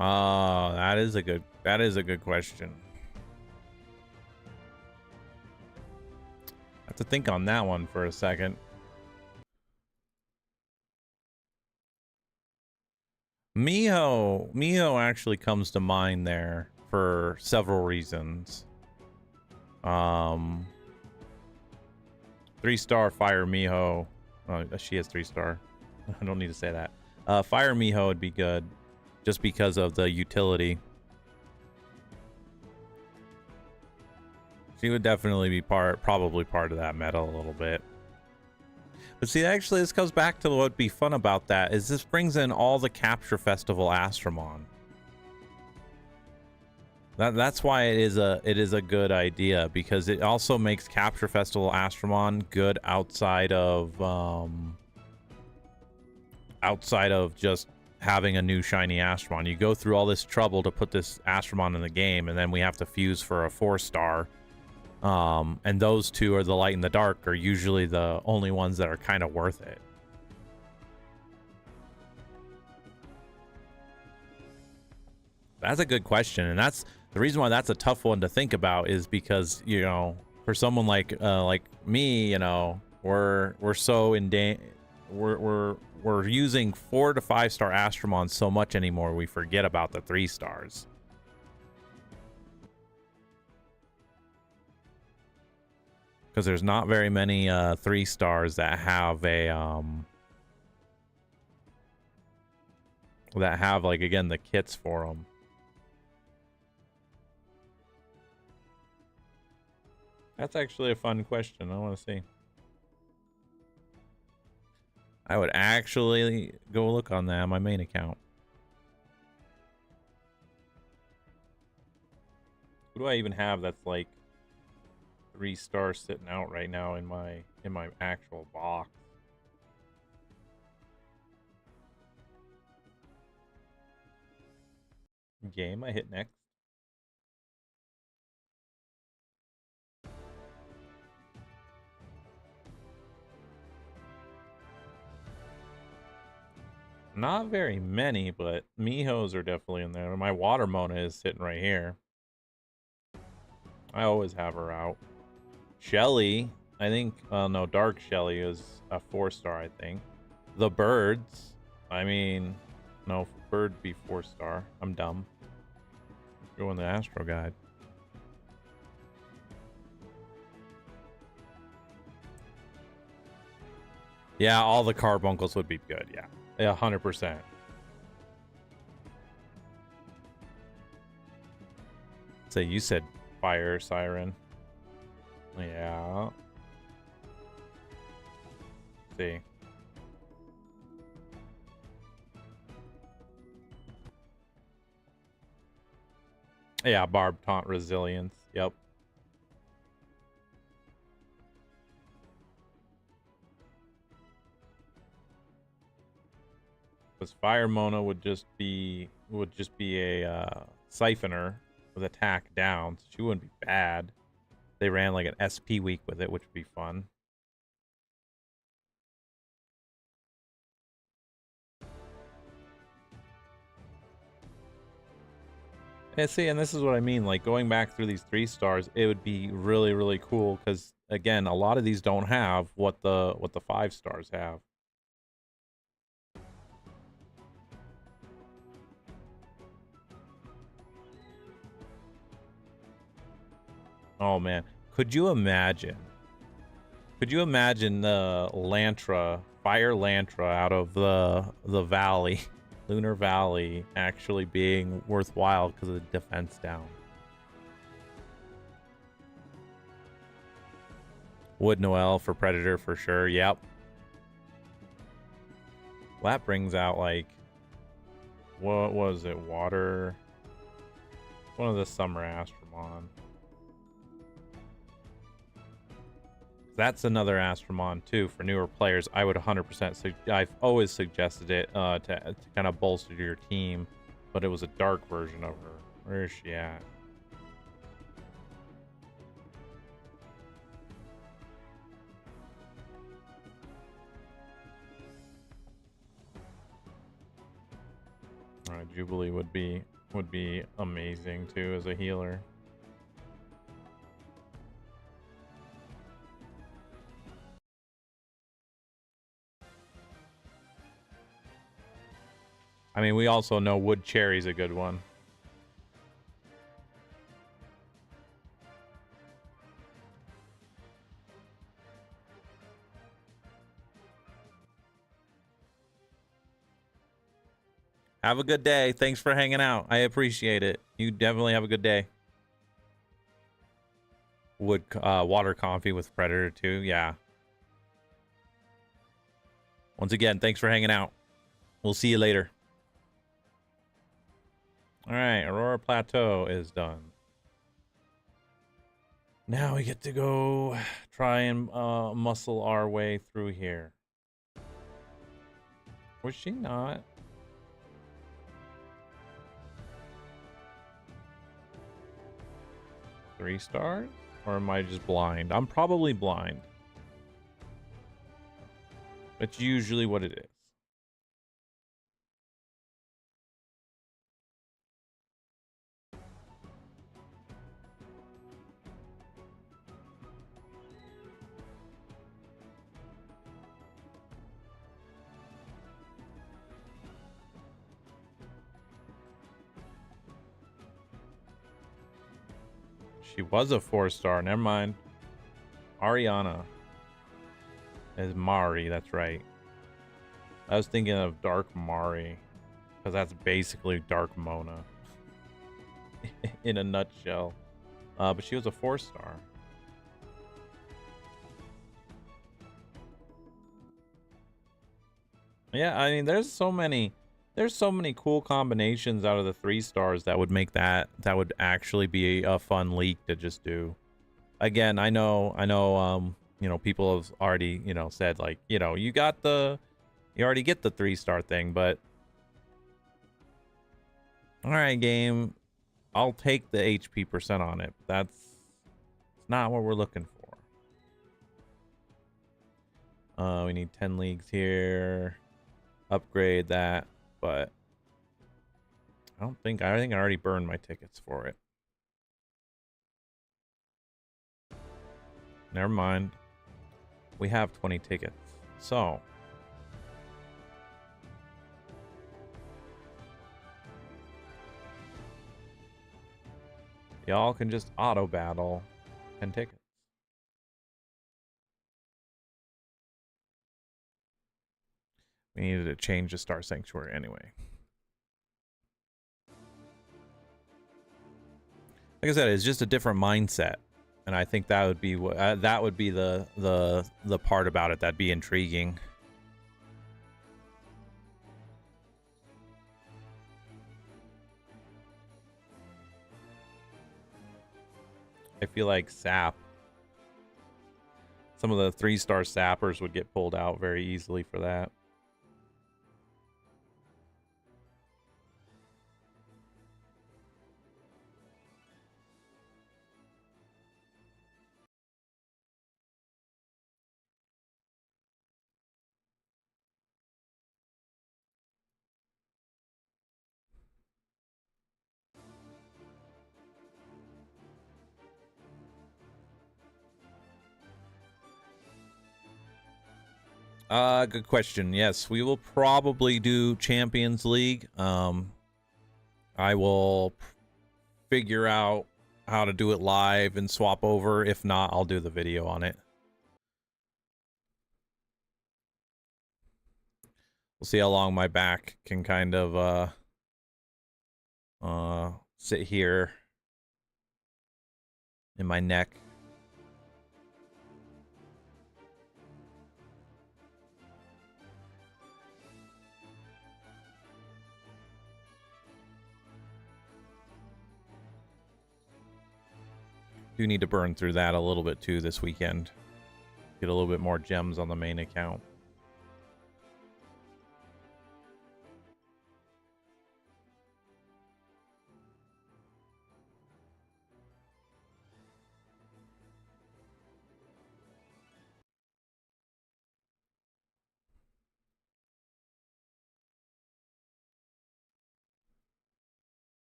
Oh, that is a good question. I have to think on that one for a second. Miho actually comes to mind there for several reasons. 3-star Fire Miho. Oh, she has 3-star. I don't need to say that. Fire Miho would be good, just because of the utility. She would definitely be probably part of that meta a little bit. But see, actually, this comes back to what would be fun about that, is this brings in all the Capture Festival Astromon. That's why it is a good idea, because it also makes Capture Festival Astromon good outside of just having a new shiny Astromon. You go through all this trouble to put this Astromon in the game, and then we have to fuse for a 4-star. And those two are the light and the dark, are usually the only ones that are kind of worth it. That's a good question, and that's the reason why that's a tough one to think about, is because, you know, for someone like me, you know, we're so we're using 4 to 5-star Astromon so much anymore, we forget about the 3 stars. Because there's not very many 3 stars that have a that have, like, again, the kits for them. That's actually a fun question. I want to see. I would actually go look on that on my main account. What do I even have that's like 3 stars sitting out right now in my actual box? Game, I hit next. Not very many, but Mihos are definitely in there. My Water Mona is sitting right here. I always have her out. Shelly, I think, no, Dark Shelly is a 4-star, I think. The birds, I mean, no, bird be 4-star. I'm dumb. Go in the Astro Guide. Yeah, all the carbuncles would be good, yeah. Yeah, 100%. So you said Fire Siren. Yeah. See. Yeah, Barb Taunt Resilience. Yep. Because Fire Mona would just be a siphoner with attack down, so she wouldn't be bad. They ran like an SP week with it, which would be fun. Yeah, see, and this is what I mean. Like going back through these 3 stars, it would be really, really cool because again, a lot of these don't have what the 5 stars have. Oh man, could you imagine? Could you imagine the Lantra, Fire Lantra out of the valley, Lunar Valley, actually being worthwhile because of the defense down? Wood Noel for Predator for sure. Yep. Well, that brings out like what was it? Water. One of the summer Astromon. That's another Astromon too for newer players. I would 100%. I've always suggested it to kind of bolster your team, but it was a dark version of her. Where is she at? Jubilee would be amazing too as a healer. I mean, we also know Wood Cherry's a good one. Have a good day. Thanks for hanging out. I appreciate it. You definitely have a good day. Wood water comfy with Predator too. Yeah. Once again, thanks for hanging out. We'll see you later. All right, Aurora Plateau is done. Now we get to go try and muscle our way through here. Was she not? Three stars? Or am I just blind? I'm probably blind. That's usually what it is. She was a 4-star. Never mind. Ariana is Mari. That's right. I was thinking of Dark Mari because that's basically Dark Mona in a nutshell. But she was a 4-star. Yeah, I mean, there's so many cool combinations out of the 3 stars that would make that would actually be a fun leak to just do. Again, I know, you know, people have already, you know, said like, you know, you already get the 3-star thing, but all right, game, I'll take the HP percent on it. It's not what we're looking for. We need 10 leagues here. Upgrade that, but I think I already burned my tickets for it. Never mind. We have 20 tickets. So y'all can just auto battle 10 tickets. We needed to change the Star Sanctuary anyway. Like I said, it's just a different mindset, and I think that would be what that would be the part about it that'd be intriguing. I feel like Sap, some of the 3-star sappers would get pulled out very easily for that. Good question. Yes, we will probably do Champions League. I will figure out how to do it live and swap over. If not, I'll do the video on it. We'll see how long my back can kind of sit here in my neck. Do need to burn through that a little bit too this weekend. Get a little bit more gems on the main account.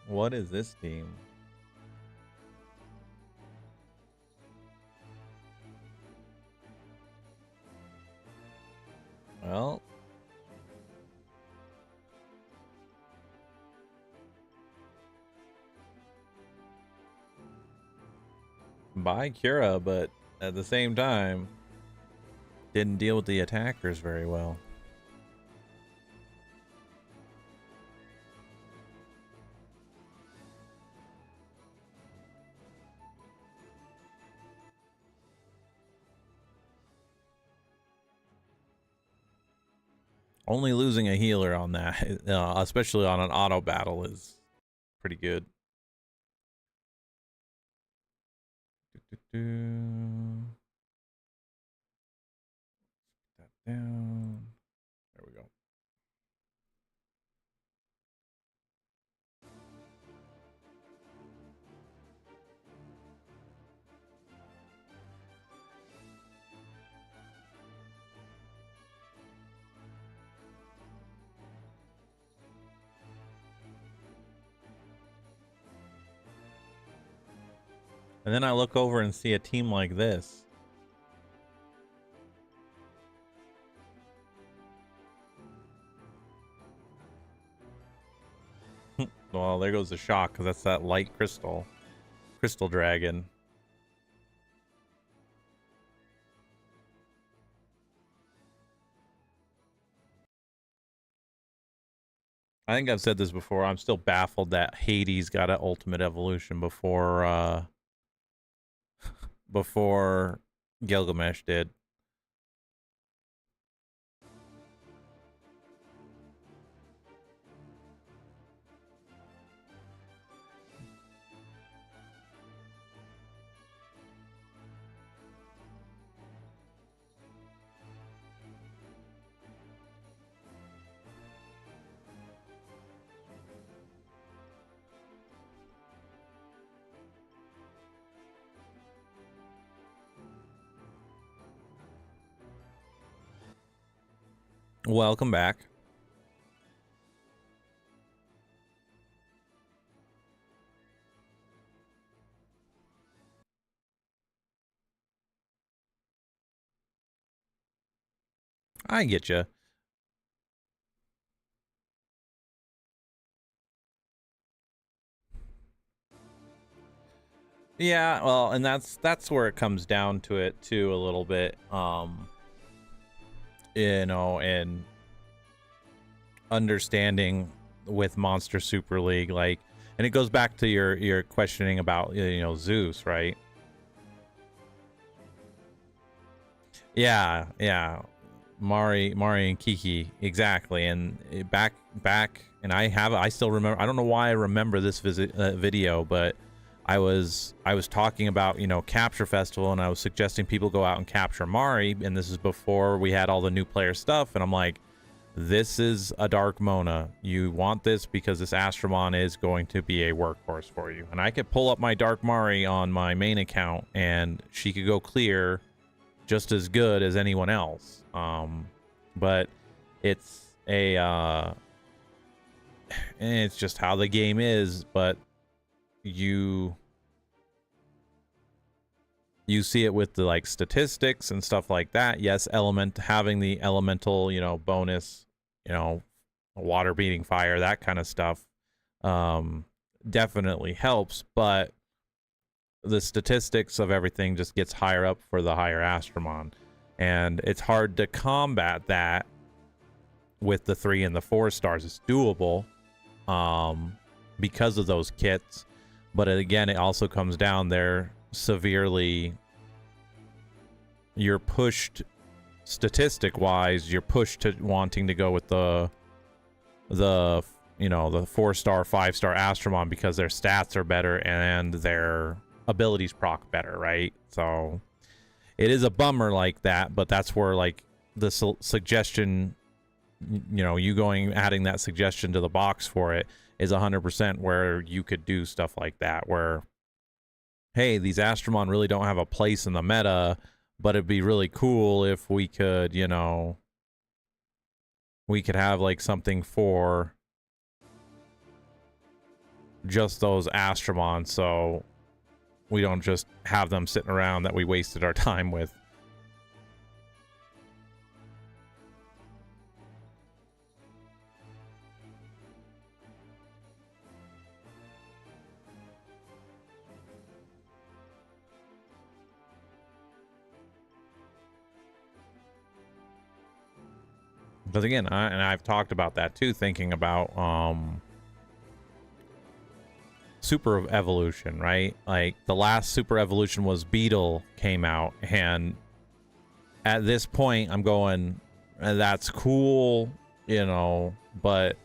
What is this team? Well, buy Cura, but at the same time, didn't deal with the attackers very well. Only losing a healer on that, especially on an auto battle, is pretty good. Put that down. There we go. And then I look over and see a team like this. Well, there goes the shock, because that's that light crystal dragon. I think I've said this before. I'm still baffled that Hades got an ultimate evolution before before Gilgamesh did. Welcome back. I get you. Yeah, well, and that's where it comes down to it too a little bit. You know, and understanding with Monster Super League, like, and it goes back to your questioning about, you know, Zeus, right? Yeah, Mari and Kiki, exactly. And back, and I still remember. I don't know why I remember this video, but I was talking about, you know, Capture Festival, and I was suggesting people go out and capture Mari, and this is before we had all the new player stuff, and I'm like, this is a Dark Mona. You want this because this Astromon is going to be a workhorse for you. And I could pull up my Dark Mari on my main account, and she could go clear just as good as anyone else. but it's it's just how the game is. But you see it with the like statistics and stuff like that. Yes, having the elemental, bonus, water beating fire, that kind of stuff, definitely helps. But the statistics of everything just gets higher up for the higher Astromon, and it's hard to combat that with the 3 and the 4 stars. It's doable, because of those kits, but again, it also comes down there severely. You're pushed statistic wise, you're pushed to wanting to go with the 4-star 5-star Astromon because their stats are better and their abilities proc better, right? So it is a bummer like that, but that's where like the suggestion, you adding that suggestion to the box for it is 100% where you could do stuff like that, where, hey, these Astromon really don't have a place in the meta, but it'd be really cool if we could, we could have like something for just those Astromon, so we don't just have them sitting around that we wasted our time with. Because again, I've talked about that too, thinking about super evolution, right? Like the last super evolution was Beetle came out, and at this point I'm going, that's cool, but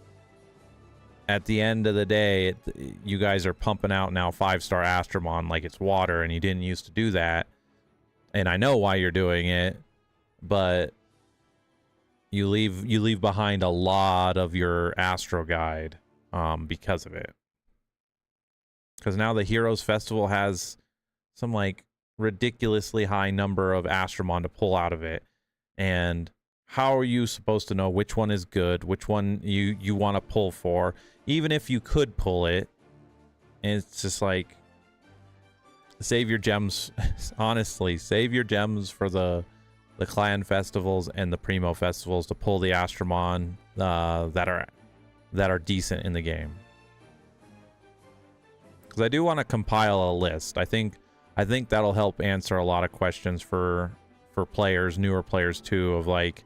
at the end of the day, you guys are pumping out now 5-star Astromon like it's water, and you didn't used to do that. And I know why you're doing it, but you leave behind a lot of your Astro Guide because of it. Because now the Heroes Festival has some like ridiculously high number of Astromon to pull out of it, and how are you supposed to know which one is good, which one you want to pull for, even if you could pull it? And it's just like, save your gems. Honestly, save your gems for the clan festivals and the primo festivals to pull the Astromon that are decent in the game. Because I do want to compile a list. I think that'll help answer a lot of questions for players, newer players too, of like,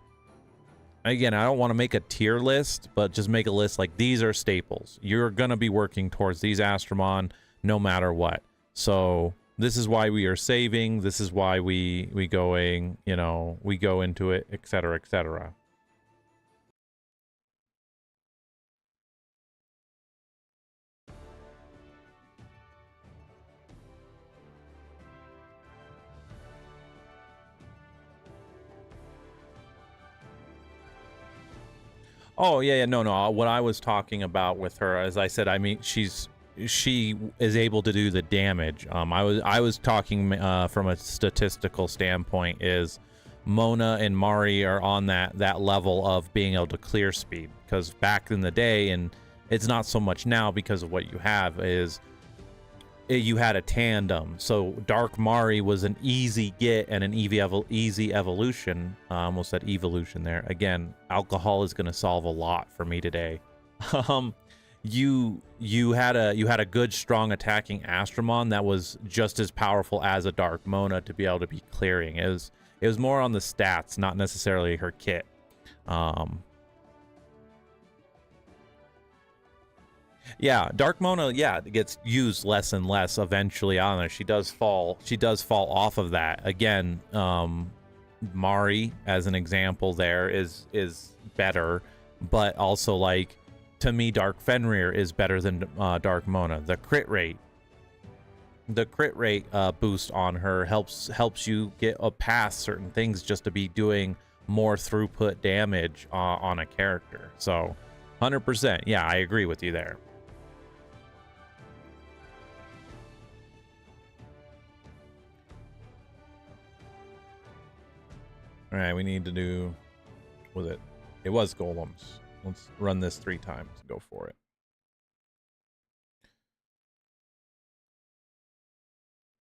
again, I don't want to make a tier list, but just make a list like, these are staples. You're going to be working towards these Astromon no matter what. So this is why we are saving. This is why we go into it, etc., etc. Oh yeah, no. What I was talking about with her, as I said, I mean, she is able to do the damage. I was talking from a statistical standpoint, is Mona and Mari are on that level of being able to clear speed, because back in the day, and it's not so much now because of what you have, is you had a tandem. So Dark Mari was an easy get and an easy evolution. I almost said evolution there. Again, alcohol is going to solve a lot for me today. You had a good, strong attacking Astromon that was just as powerful as a Dark Mona to be able to be clearing. It was more on the stats, not necessarily her kit. Yeah, Dark Mona, yeah, gets used less and less eventually on there. She does fall off of that. Again, Mari, as an example, there is better, but also, like, to me, Dark Fenrir is better than Dark Mona. The crit rate boost on her helps you get past certain things just to be doing more throughput damage on a character. So 100%, yeah, I agree with you there. All right, we need to do Was it? It was golems. Let's run this 3 times. Go for it.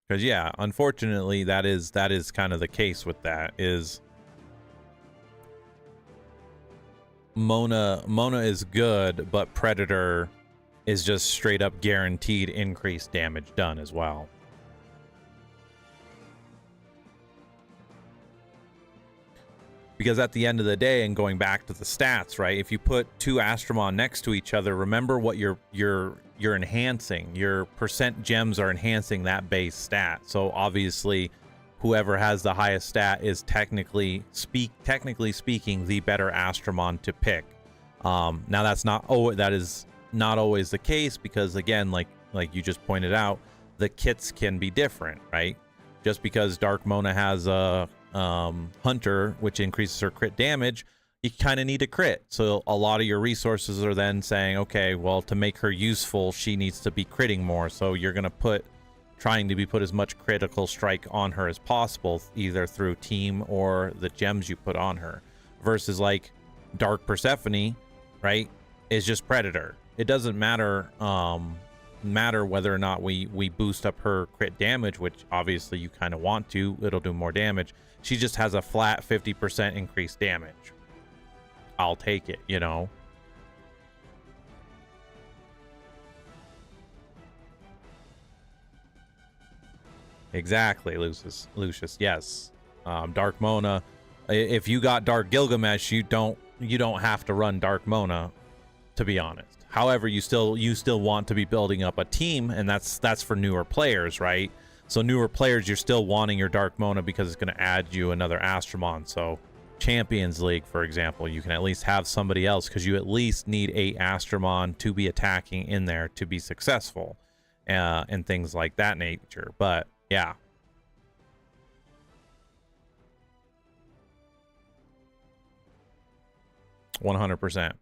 Because yeah, unfortunately, that is kind of the case with that. Is Mona is good, but Predator is just straight up guaranteed increased damage done as well. Because at the end of the day, and going back to the stats, right? If you put 2 Astromon next to each other, remember what you're enhancing. Your percent gems are enhancing that base stat. So obviously, whoever has the highest stat is technically speaking the better Astromon to pick. Now that is not always the case, because again, like you just pointed out, the kits can be different, right? Just because Dark Mona has a Hunter, which increases her crit damage, you kind of need a crit. So a lot of your resources are then saying, okay, well, to make her useful, she needs to be critting more. So you're going to trying to put as much critical strike on her as possible, either through team or the gems you put on her. Versus like Dark Persephone, right, is just Predator. It doesn't matter whether or not we boost up her crit damage, which obviously you kind of want to. It'll do more damage. She just has a flat 50% increased damage. I'll take it, you know. Exactly, Lucius. Yes. Dark Mona. If you got Dark Gilgamesh, you don't have to run Dark Mona, to be honest. However, you still want to be building up a team, and that's for newer players, right? So newer players, you're still wanting your Dark Mona because it's going to add you another Astromon. So Champions League, for example, you can at least have somebody else, because you at least need 8 Astromon to be attacking in there to be successful, and things like that nature. But yeah. $100%.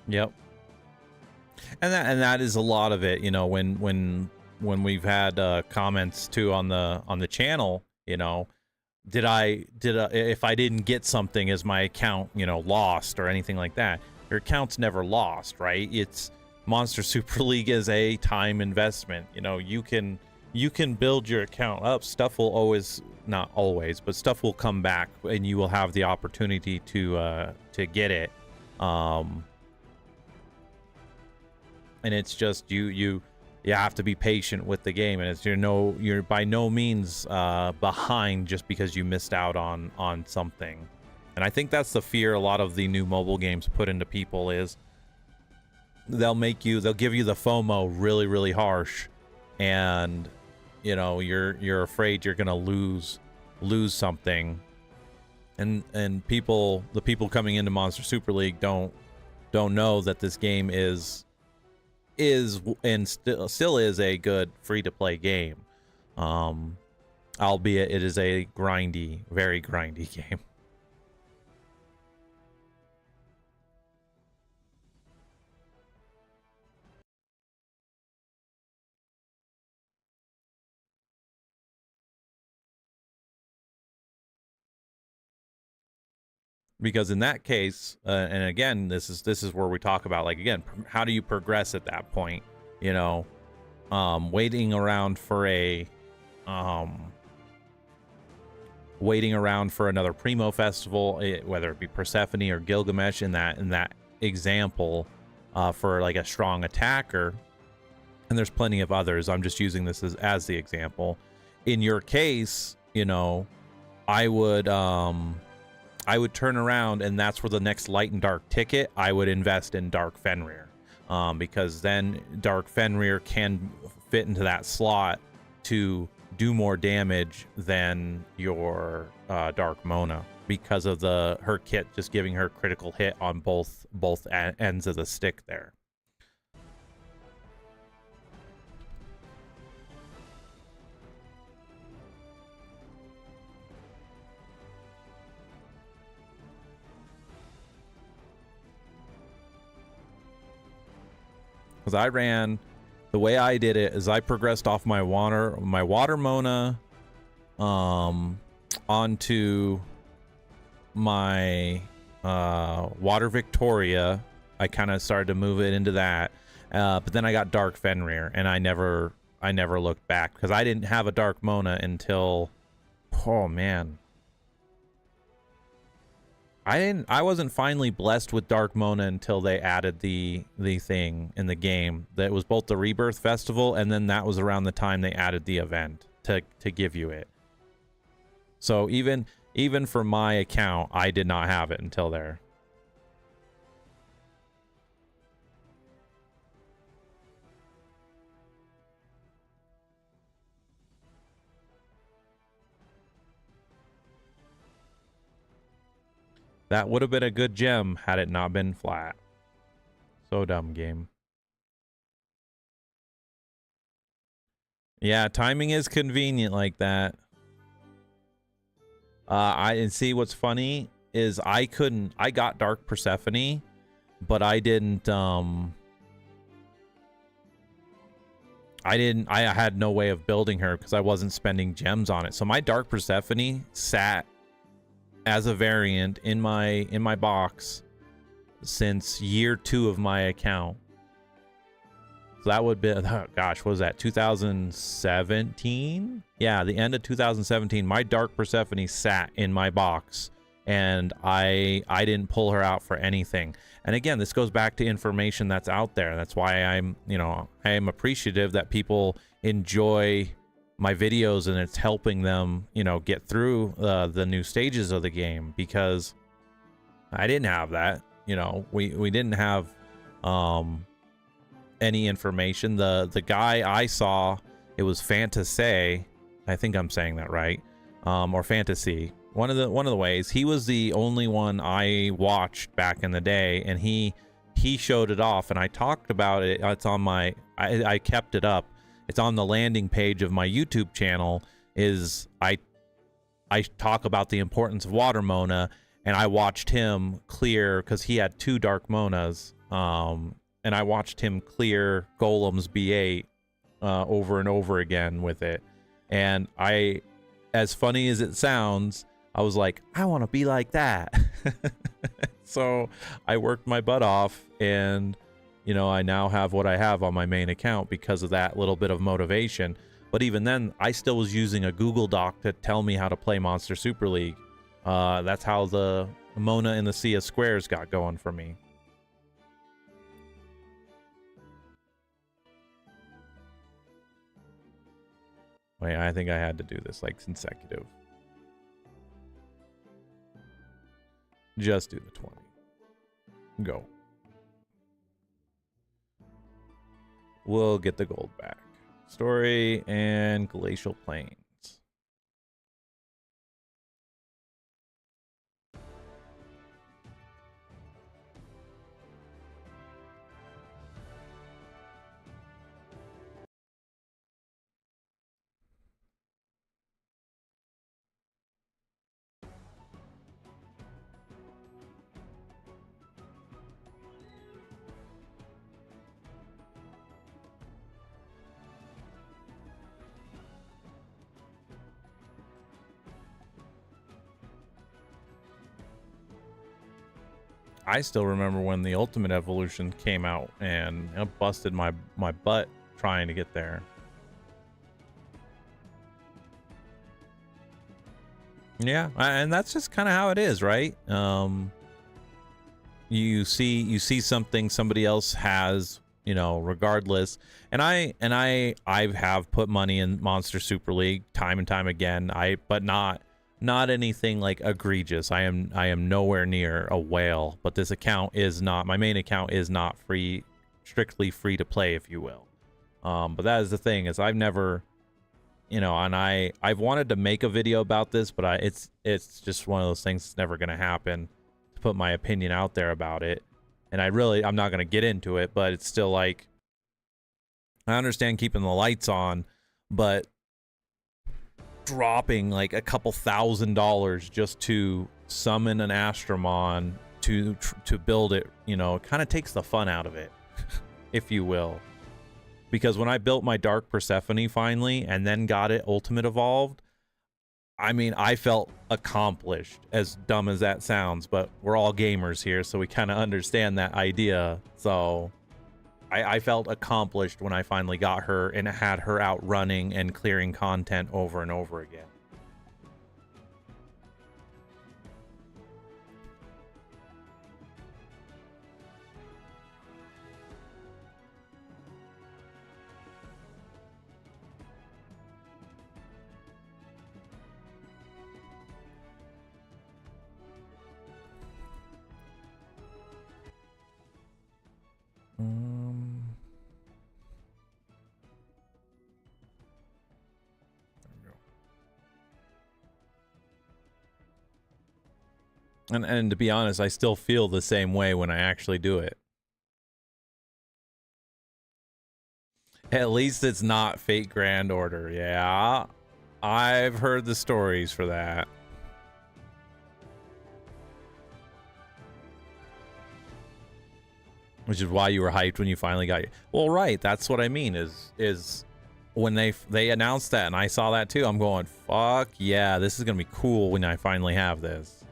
Yep. And that is a lot of it, you know, when we've had comments too on the channel, you know, if I didn't get something, is my account, you know, lost or anything like that? Your account's never lost, right? It's Monster Super League is a time investment. You know, you can build your account up. Stuff will always, not always, but stuff will come back, and you will have the opportunity to get it. And it's just you have to be patient with the game, and it's you're by no means behind just because you missed out on something. And I think that's the fear a lot of the new mobile games put into people, is they'll give you the FOMO really, really harsh, and you know, you're afraid you're gonna lose something. And the people coming into Monster Super League don't know that this game is and still is a good free-to-play game, albeit it is a very grindy game. Because in that case, and again, this is where we talk about, like, again, how do you progress at that point? You know, waiting around for another Primo festival, whether it be Persephone or Gilgamesh in that example, for like a strong attacker. And there's plenty of others. I'm just using this as the example. In your case, you know, I would I would turn around, and that's where the next light and dark ticket, I would invest in Dark Fenrir, because then Dark Fenrir can fit into that slot to do more damage than your Dark Mona, because of her kit just giving her critical hit on both ends of the stick there. Because I ran, the way I did it is I progressed off my water Mona onto my Water Victoria. I kind of started to move it into that, but then I got Dark Fenrir, and I never looked back, because I didn't have a Dark Mona until, oh man, I wasn't finally blessed with Dark Mona until they added the thing in the game. That was both the Rebirth Festival, and then that was around the time they added the event to give you it. So even for my account, I did not have it until there. That would have been a good gem had it not been flat. So dumb, game. Yeah, timing is convenient like that. And see, what's funny is I got Dark Persephone, but I had no way of building her because I wasn't spending gems on it. So my Dark Persephone sat as a variant in my box since year 2 of my account. So that would be, oh gosh, what was that, 2017? Yeah, the end of 2017, my Dark Persephone sat in my box, and I didn't pull her out for anything. And again, this goes back to information that's out there. That's why I am appreciative that people enjoy my videos, and it's helping them, get through the new stages of the game, because I didn't have that. We didn't have any information. The guy I saw, it was Fantasy, I think I'm saying that right, or Fantasy. One of the ways. He was the only one I watched back in the day, and he showed it off, and I talked about it. It's on my I kept it up. It's on the landing page of my YouTube channel. I talk about the importance of Water Mona, and I watched him clear, because he had 2 Dark Monas, and I watched him clear Golem's B8 over and over again with it. And as funny as it sounds, I was like, I want to be like that. So I worked my butt off, and I now have what I have on my main account because of that little bit of motivation. But even then, I still was using a Google Doc to tell me how to play Monster Super League. That's how the Mona in the Sea of Squares got going for me. Wait, I think I had to do this like consecutive. Just do the 20. Go. We'll get the gold back. Story and Glacial Plains. I still remember when the Ultimate Evolution came out, and it busted my butt trying to get there. Yeah, and that's just kind of how it is, right? You see something somebody else has, regardless. And I have put money in Monster Super League time and time again. But not not anything like egregious. I am nowhere near a whale, but this account is not, my main account is not free, strictly free to play, if you will. But that is the thing, is I've never, you know, and I've wanted to make a video about this, but it's just one of those things that's never going to happen, to put my opinion out there about it. And I'm not going to get into it, but it's still like, I understand keeping the lights on, but dropping like a couple $1,000s just to summon an Astromon to build it, you know, kind of takes the fun out of it, if you will. Because when I built my Dark Persephone finally and then got it Ultimate Evolved, I mean, I felt accomplished, as dumb as that sounds, but we're all gamers here, so we kind of understand that idea. So I felt accomplished when I finally got her and had her out running and clearing content over and over again. And to be honest, I still feel the same way when I actually do it. At least it's not Fate Grand Order. Yeah, I've heard the stories for that. Which is why you were hyped when you finally got it. Well, right. That's what I mean is when they announced that and I saw that too, I'm going, fuck yeah, this is going to be cool when I finally have this.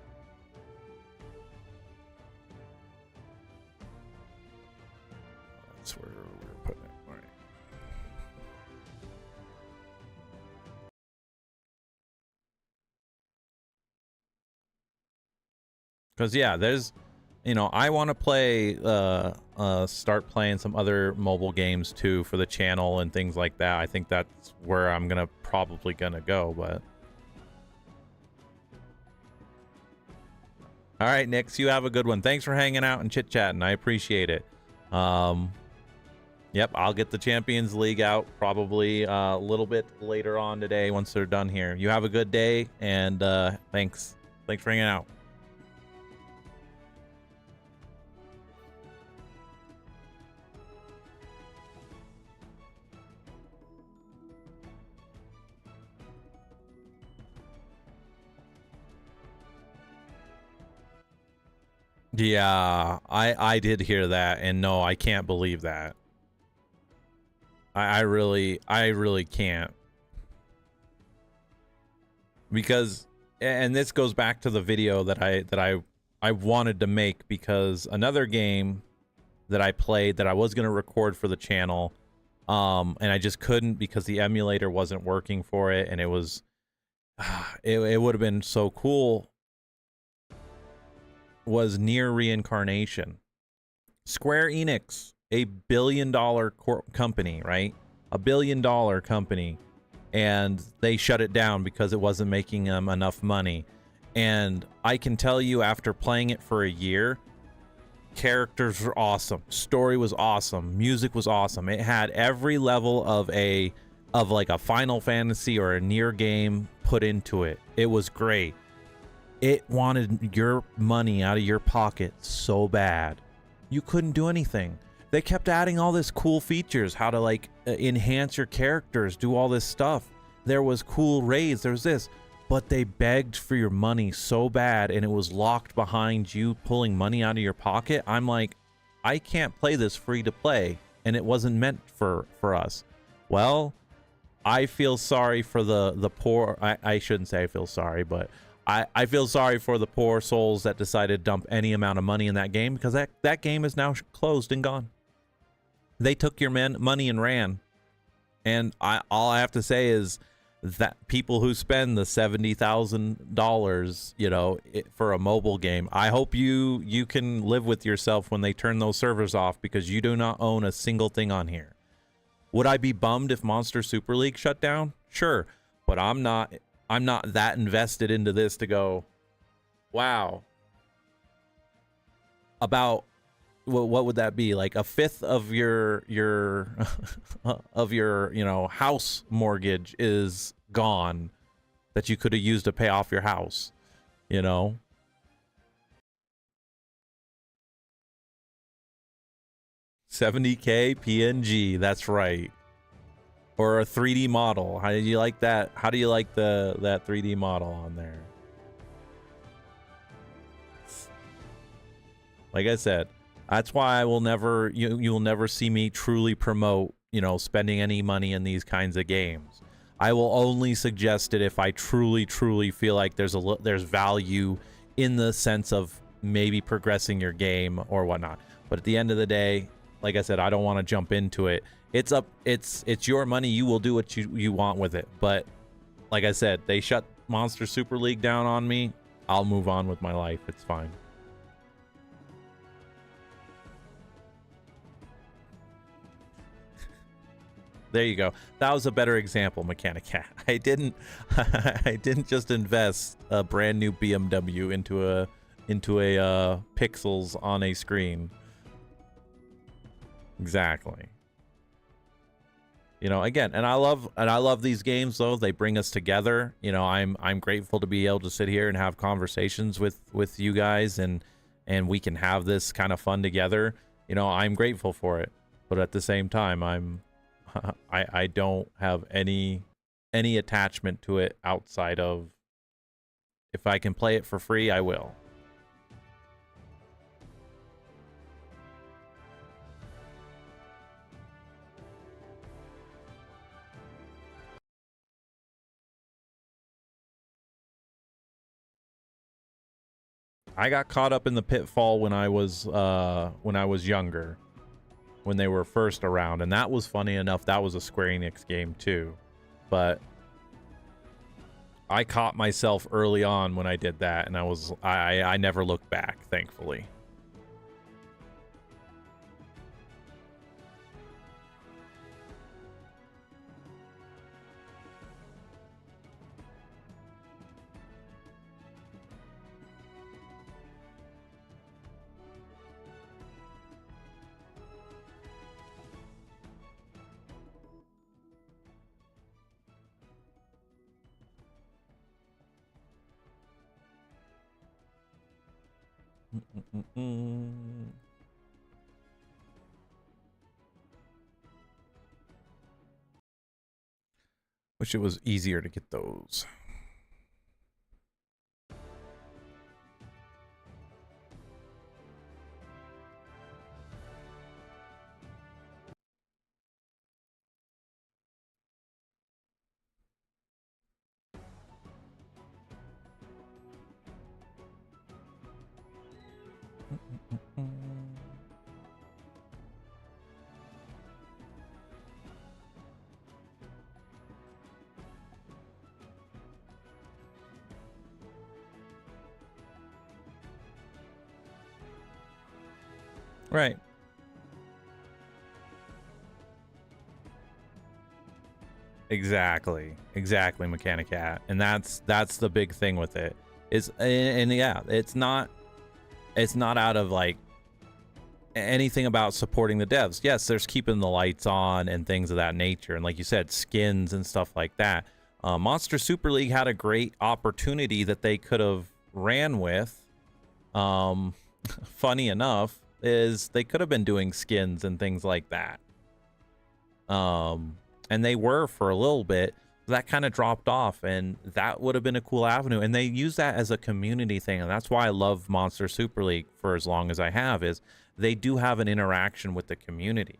That's where we're putting it. All right. Because yeah, there's, you know, I want to play, start playing some other mobile games too for the channel and things like that. I think that's where I'm probably gonna go, but. All right, Nix, you have a good one. Thanks for hanging out and chit-chatting. I appreciate it. Yep, I'll get the Champions League out probably a little bit later on today once they're done here. You have a good day, and thanks. Thanks for hanging out. Yeah, I did hear that, and no, I can't believe that. I really can't. Because, and this goes back to the video that I wanted to make, because another game that I played that I was going to record for the channel, and I just couldn't because the emulator wasn't working for it, and it was, it would have been so cool, was Near Reincarnation. Square Enix, a billion-dollar company, right? A billion-dollar company, and they shut it down because it wasn't making them enough money. And I can tell you, after playing it for a year, characters were awesome, story was awesome, music was awesome. It had every level of like a Final Fantasy or a Nier game put into it. It was great. It wanted your money out of your pocket so bad. You couldn't do anything. They kept adding all this cool features, how to like enhance your characters, do all this stuff. There was cool raids, there was this, but they begged for your money so bad, and it was locked behind you pulling money out of your pocket. I'm like, I can't play this free to play, and it wasn't meant for us. Well, I feel sorry for the poor. I shouldn't say I feel sorry, but I feel sorry for the poor souls that decided to dump any amount of money in that game, because that game is now closed and gone. They took your money and ran. And all I have to say is that people who spend the $70,000, you know, for a mobile game, I hope you can live with yourself when they turn those servers off, because you do not own a single thing on here. Would I be bummed if Monster Super League shut down? Sure, but I'm not I'm not that invested into this to go, wow. About what would that be? Like a fifth of your of your, you know, house mortgage is gone that you could have used to pay off your house, you know? $70K PNG, that's right. Or a 3D model. How do you like that? How do you like that 3D model on there? Like I said, that's why I will never, you'll never see me truly promote, you know, spending any money in these kinds of games. I will only suggest it if I truly feel like there's value in the sense of maybe progressing your game or whatnot. But at the end of the day, like I said, I don't want to jump into it. It's your money. You will do what you want with it. But like I said, they shut Monster Super League down on me. I'll move on with my life. It's fine. There you go. That was a better example, Mechanic Cat. I didn't just invest a brand new BMW into a pixels on a screen. Exactly. You know, again, and I love these games though. They bring us together. You know, I'm grateful to be able to sit here and have conversations with you guys, and we can have this kind of fun together. You know, I'm grateful for it. But at the same time, I don't have any attachment to it outside of, if I can play it for free, I will. I got caught up in the pitfall when I was younger, when they were first around, and that was funny enough. That was a Square Enix game too, but I caught myself early on when I did that, and I never looked back, thankfully. Wish it was easier to get those. Right. Exactly, Mechanic Cat, and that's the big thing with it. And yeah, it's not out of like anything about supporting the devs. Yes, there's keeping the lights on and things of that nature, and like you said, skins and stuff like that. Monster Super League had a great opportunity that they could have ran with. Funny enough, is they could have been doing skins and things like that. And they were for a little bit. That kind of dropped off, and that would have been a cool avenue. And they use that as a community thing, and that's why I love Monster Super League for as long as I have, is they do have an interaction with the community.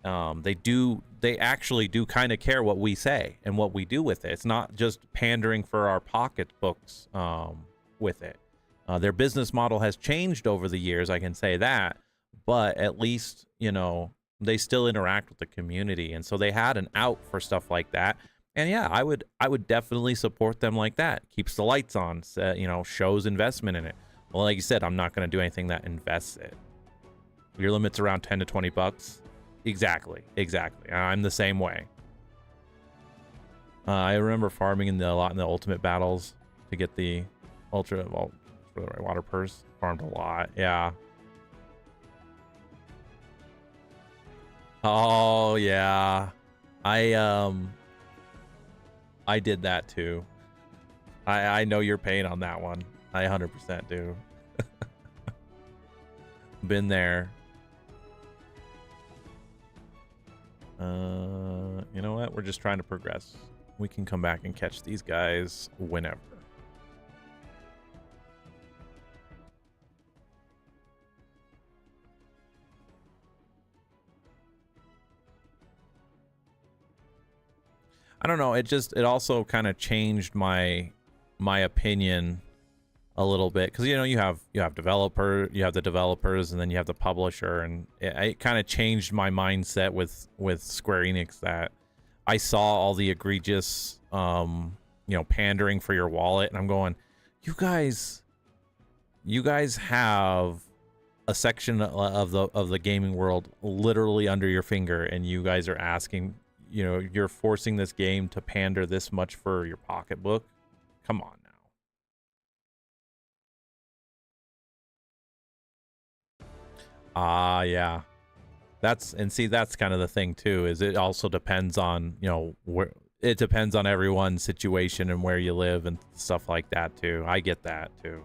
They actually do kind of care what we say and what we do with it. It's not just pandering for our pocketbooks with it. Their business model has changed over the years, I can say that, but at least, you know, they still interact with the community, and so they had an out for stuff like that. And yeah, I would definitely support them like that. Keeps the lights on, you know, shows investment in it. Well, like you said, I'm not going to do anything that invests it. Your limit's around 10 to 20 bucks. Exactly. I'm the same way. I remember farming a lot in the ultimate battles to get the ultra, well, for the right water purse. Farmed a lot, yeah. Oh yeah, I did that too. I know your pain on that one. I 100% do. Been there. You know what? We're just trying to progress. We can come back and catch these guys whenever. I don't know. It also kind of changed my opinion a little bit, because you have the developers, and then you have the publisher, and it kind of changed my mindset with Square Enix, that I saw all the egregious pandering for your wallet, and I'm going, you guys have a section of the gaming world literally under your finger, and you guys are asking, you're forcing this game to pander this much for your pocketbook. Come on now. Yeah. That's kind of the thing too, is it also depends on, it depends on everyone's situation and where you live and stuff like that too. I get that too.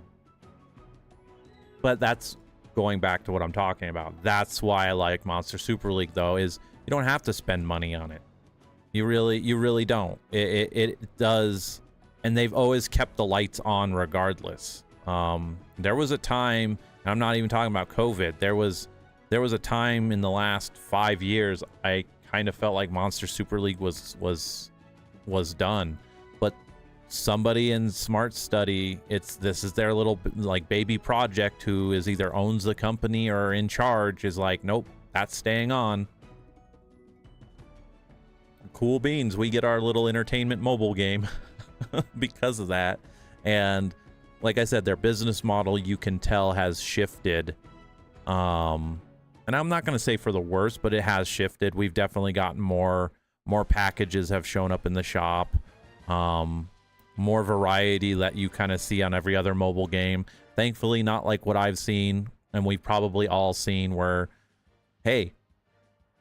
But that's going back to what I'm talking about. That's why I like Monster Super League, though, is you don't have to spend money on it. You really don't. It does, and they've always kept the lights on regardless. There was a time, and I'm not even talking about COVID, there was a time in the last 5 years I kind of felt like Monster Super League was done, but somebody in Smart Study, this is their little like baby project, who is either owns the company or in charge, is like, nope, that's staying on. Cool beans, we get our little entertainment mobile game because of that. And like I said, their business model, you can tell, has shifted. And I'm not going to say for the worse, but it has shifted. We've definitely gotten more packages have shown up in the shop. More variety that you kind of see on every other mobile game. Thankfully, not like what I've seen, and we've probably all seen, where, hey,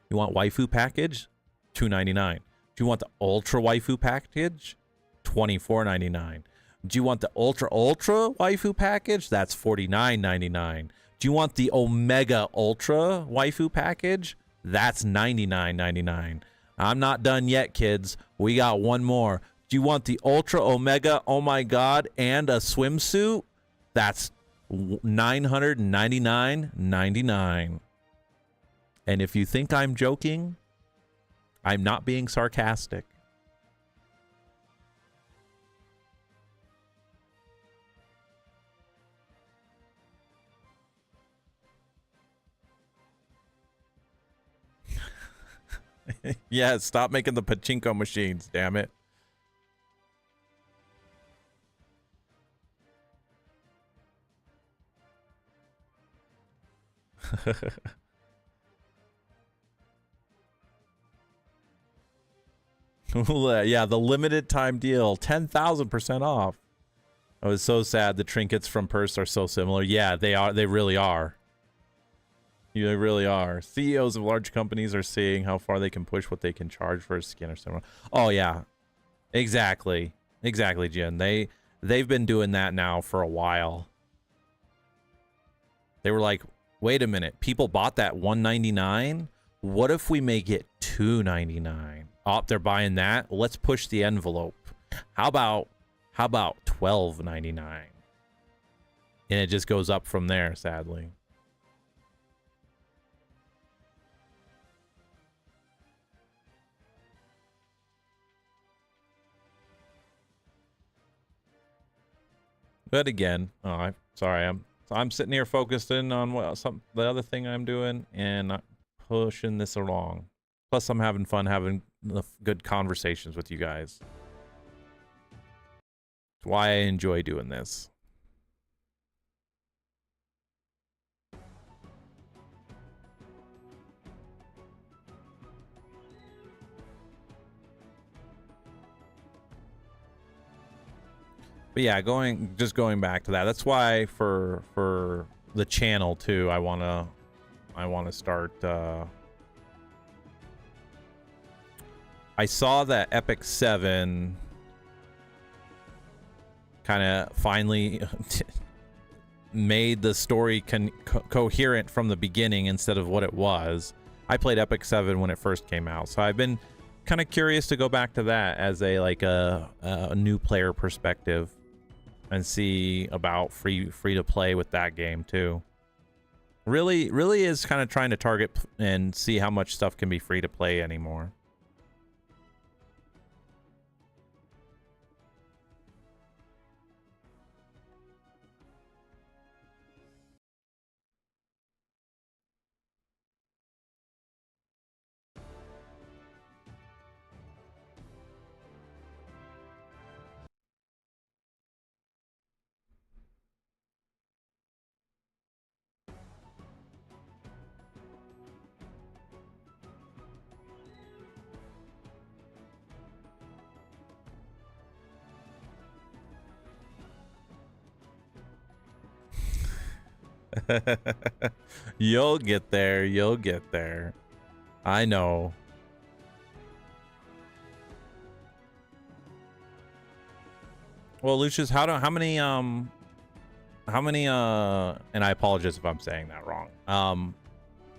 you want waifu package? $2.99. Do you want the ultra waifu package? $24.99. Do you want the ultra waifu package? That's $49.99. Do you want the omega ultra waifu package? That's $99.99. I'm not done yet, kids. We got one more. Do you want the ultra omega, oh my god, and a swimsuit? That's $999.99. And if you think I'm joking, I'm not being sarcastic. Yeah, stop making the pachinko machines, damn it. Yeah, the limited time deal, 10,000% off. I was so sad. The trinkets from Purse are so similar. Yeah, they are. They really are. Yeah, they really are. CEOs of large companies are seeing how far they can push what they can charge for a skin or something. Oh yeah, exactly, Jen. They've been doing that now for a while. They were like, wait a minute, people bought that $199. What if we make it $299? Oh, they're buying that. Let's push the envelope. How about $12.99? And it just goes up from there, sadly. But again, I'm sitting here focused in on the other thing I'm doing and not pushing this along. Plus, I'm having fun having good conversations with you guys. That's why I enjoy doing this. But yeah, just going back to that. That's why for the channel too, I wanna start. I saw that Epic 7 kind of finally made the story coherent from the beginning instead of what it was. I played Epic 7 when it first came out, so I've been kind of curious to go back to that as a new player perspective and see about free to play with that game too. Really is kind of trying to target and see how much stuff can be free to play anymore. You'll get there. You'll get there. I know. Well, Lucius, how many and I apologize if I'm saying that wrong.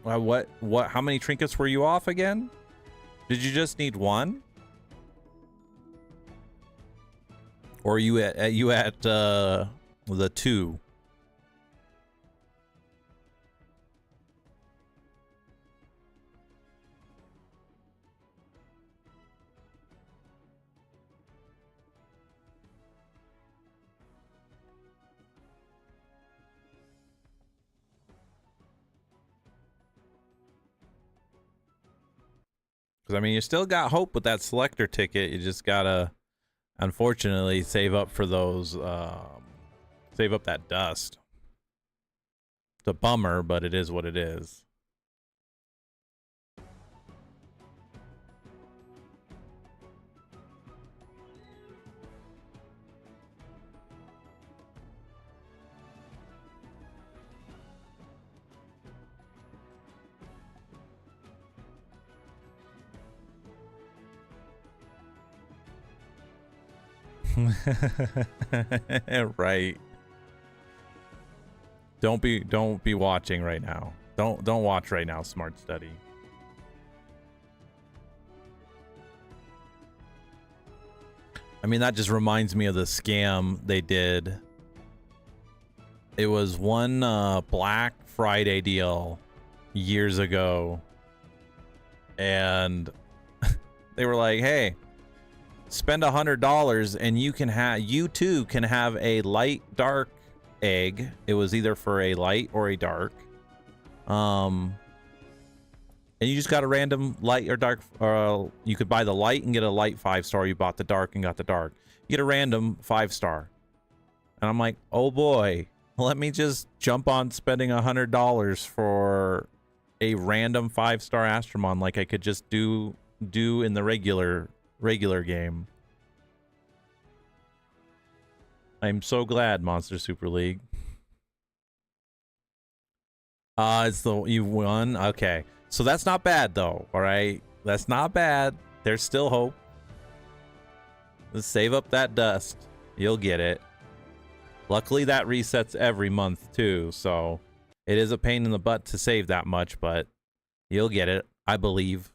How many trinkets were you off again? Did you just need one? Or are you at the 2? Because I mean, you still got hope with that selector ticket. You just gotta, unfortunately, save up for those. Save up that dust. It's a bummer, but it is what it is. Right. Don't be watching right now. Don't watch right now, Smart Study. I mean, that just reminds me of the scam they did. It was one Black Friday deal years ago, and they were like, hey, spend $100 and you too can have a light dark egg. It was either for a light or a dark, and you just got a random light or dark, or you could buy the light and get a light 5-star. You bought the dark and got the dark. You get a random 5-star, and I'm like, oh boy, let me just jump on spending $100 for a random 5-star Astromon like I could just do in the regular game. I'm so glad, Monster Super League. You won? Okay. So that's not bad though, alright? That's not bad. There's still hope. Let's save up that dust. You'll get it. Luckily that resets every month too, so it is a pain in the butt to save that much, but you'll get it, I believe.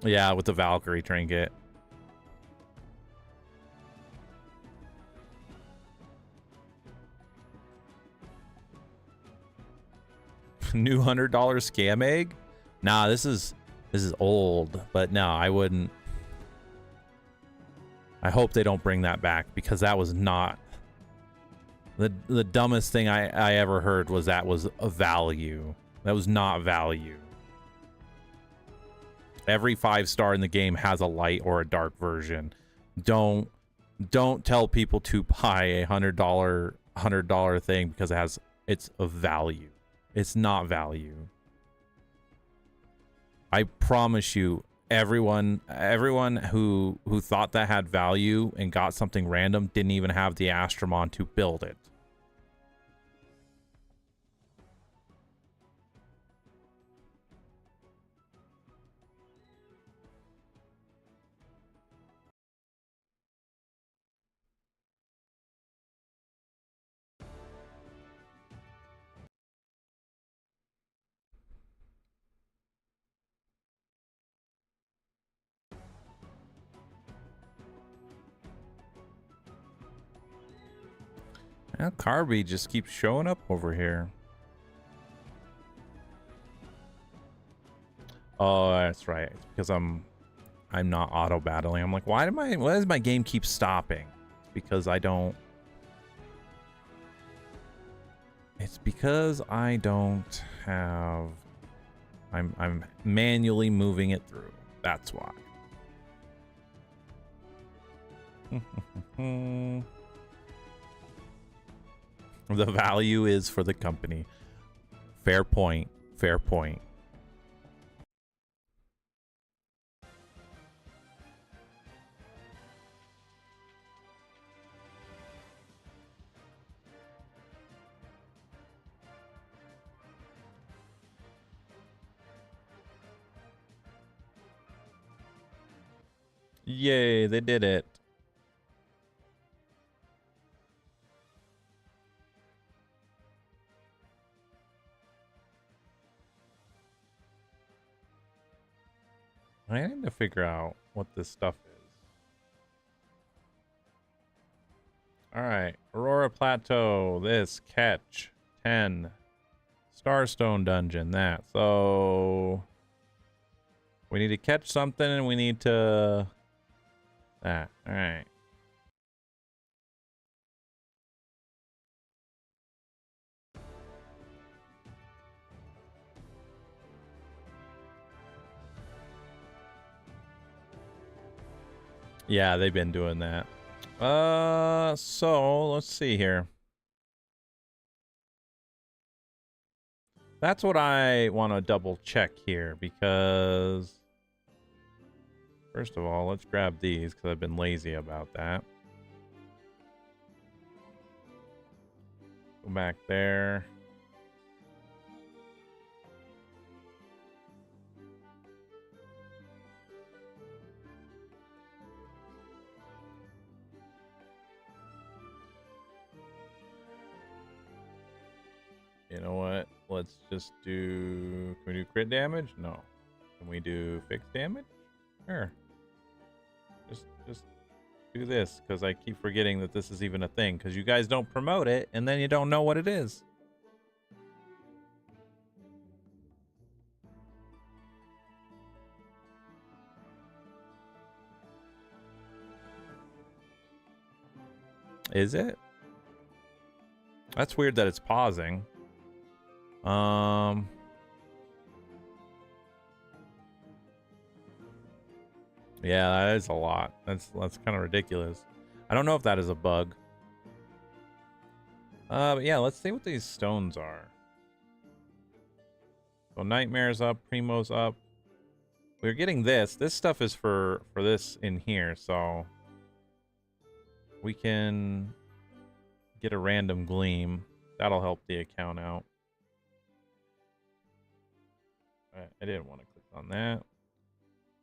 Yeah, with the Valkyrie trinket. New $100 scam egg? Nah, this is old, but no, I wouldn't. I hope they don't bring that back, because that was not the dumbest thing I ever heard. Was that was a value. That was not value. Every 5-star in the game has a light or a dark version. Don't tell people to buy a $100 thing because it's a value. It's not value. I promise you, everyone who thought that had value and got something random didn't even have the Astromon to build it. Well, Carby just keeps showing up over here. Oh, that's right. It's because I'm not auto battling. I'm like, why does my game keep stopping? It's because I don't. It's because I don't have. I'm manually moving it through. That's why. The value is for the company. Fair point. Fair point. Yay, they did it. I need to figure out what this stuff is. Alright, Aurora Plateau, this, catch, 10. Starstone Dungeon, that. So, we need to catch something and we need to... That, alright. Yeah, they've been doing that. So let's see here. That's what I want to double check here because first of all, let's grab these because I've been lazy about that. Go back there. You know what? Let's just do... Can we do crit damage? No. Can we do fixed damage? Sure. Just do this, because I keep forgetting that this is even a thing, because you guys don't promote it, and then you don't know what it is. Is it? That's weird that it's pausing. Yeah, that is a lot. That's kind of ridiculous. I don't know if that is a bug. But yeah, let's see what these stones are. So Nightmare's up, Primo's up. We're getting this. This stuff is for this in here, so we can get a random gleam. That'll help the account out. I didn't want to click on that.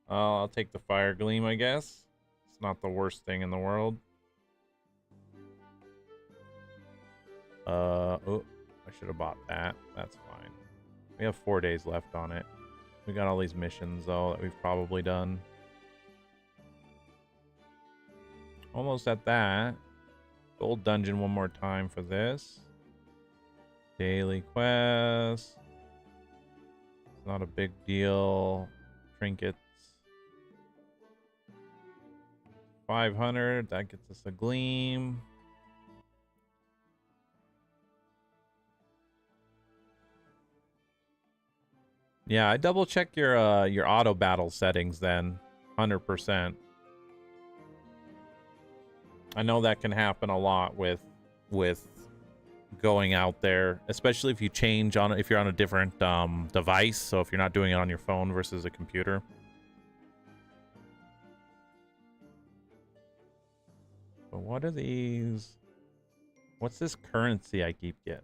I'll take the fire gleam, I guess. It's not the worst thing in the world. Oh, I should have bought that. That's fine. We have 4 days left on it. We got all these missions, though, that we've probably done. Almost at that. Gold dungeon one more time for this. Daily quest. It's not a big deal. Trinkets. 500. That gets us a gleam. Yeah, I double check your auto battle settings then. 100%. I know that can happen a lot with going out there, especially if you change if you're on a different device. So if you're not doing it on your phone versus a computer. But what are these? What's this currency I keep getting?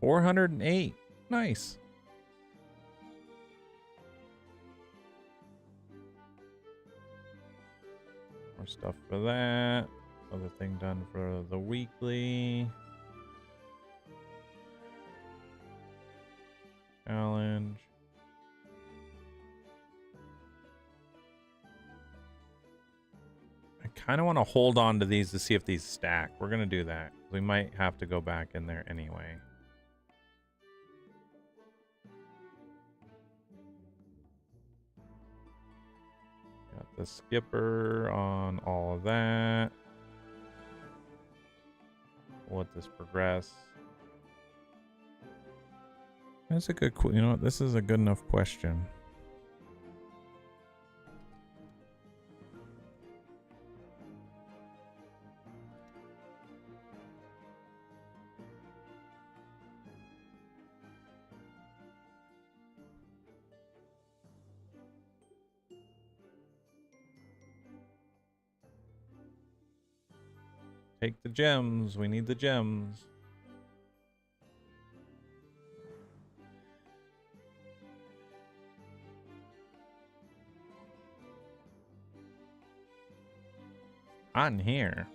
$408. Nice. More stuff for that. Other thing done for the weekly. Challenge. I kind of want to hold on to these to see if these stack. We're going to do that. We might have to go back in there anyway. Got the skipper on all of that. Let this progress. That's a good, you know what? This is a good enough question. Take the gems. We need the gems. On here.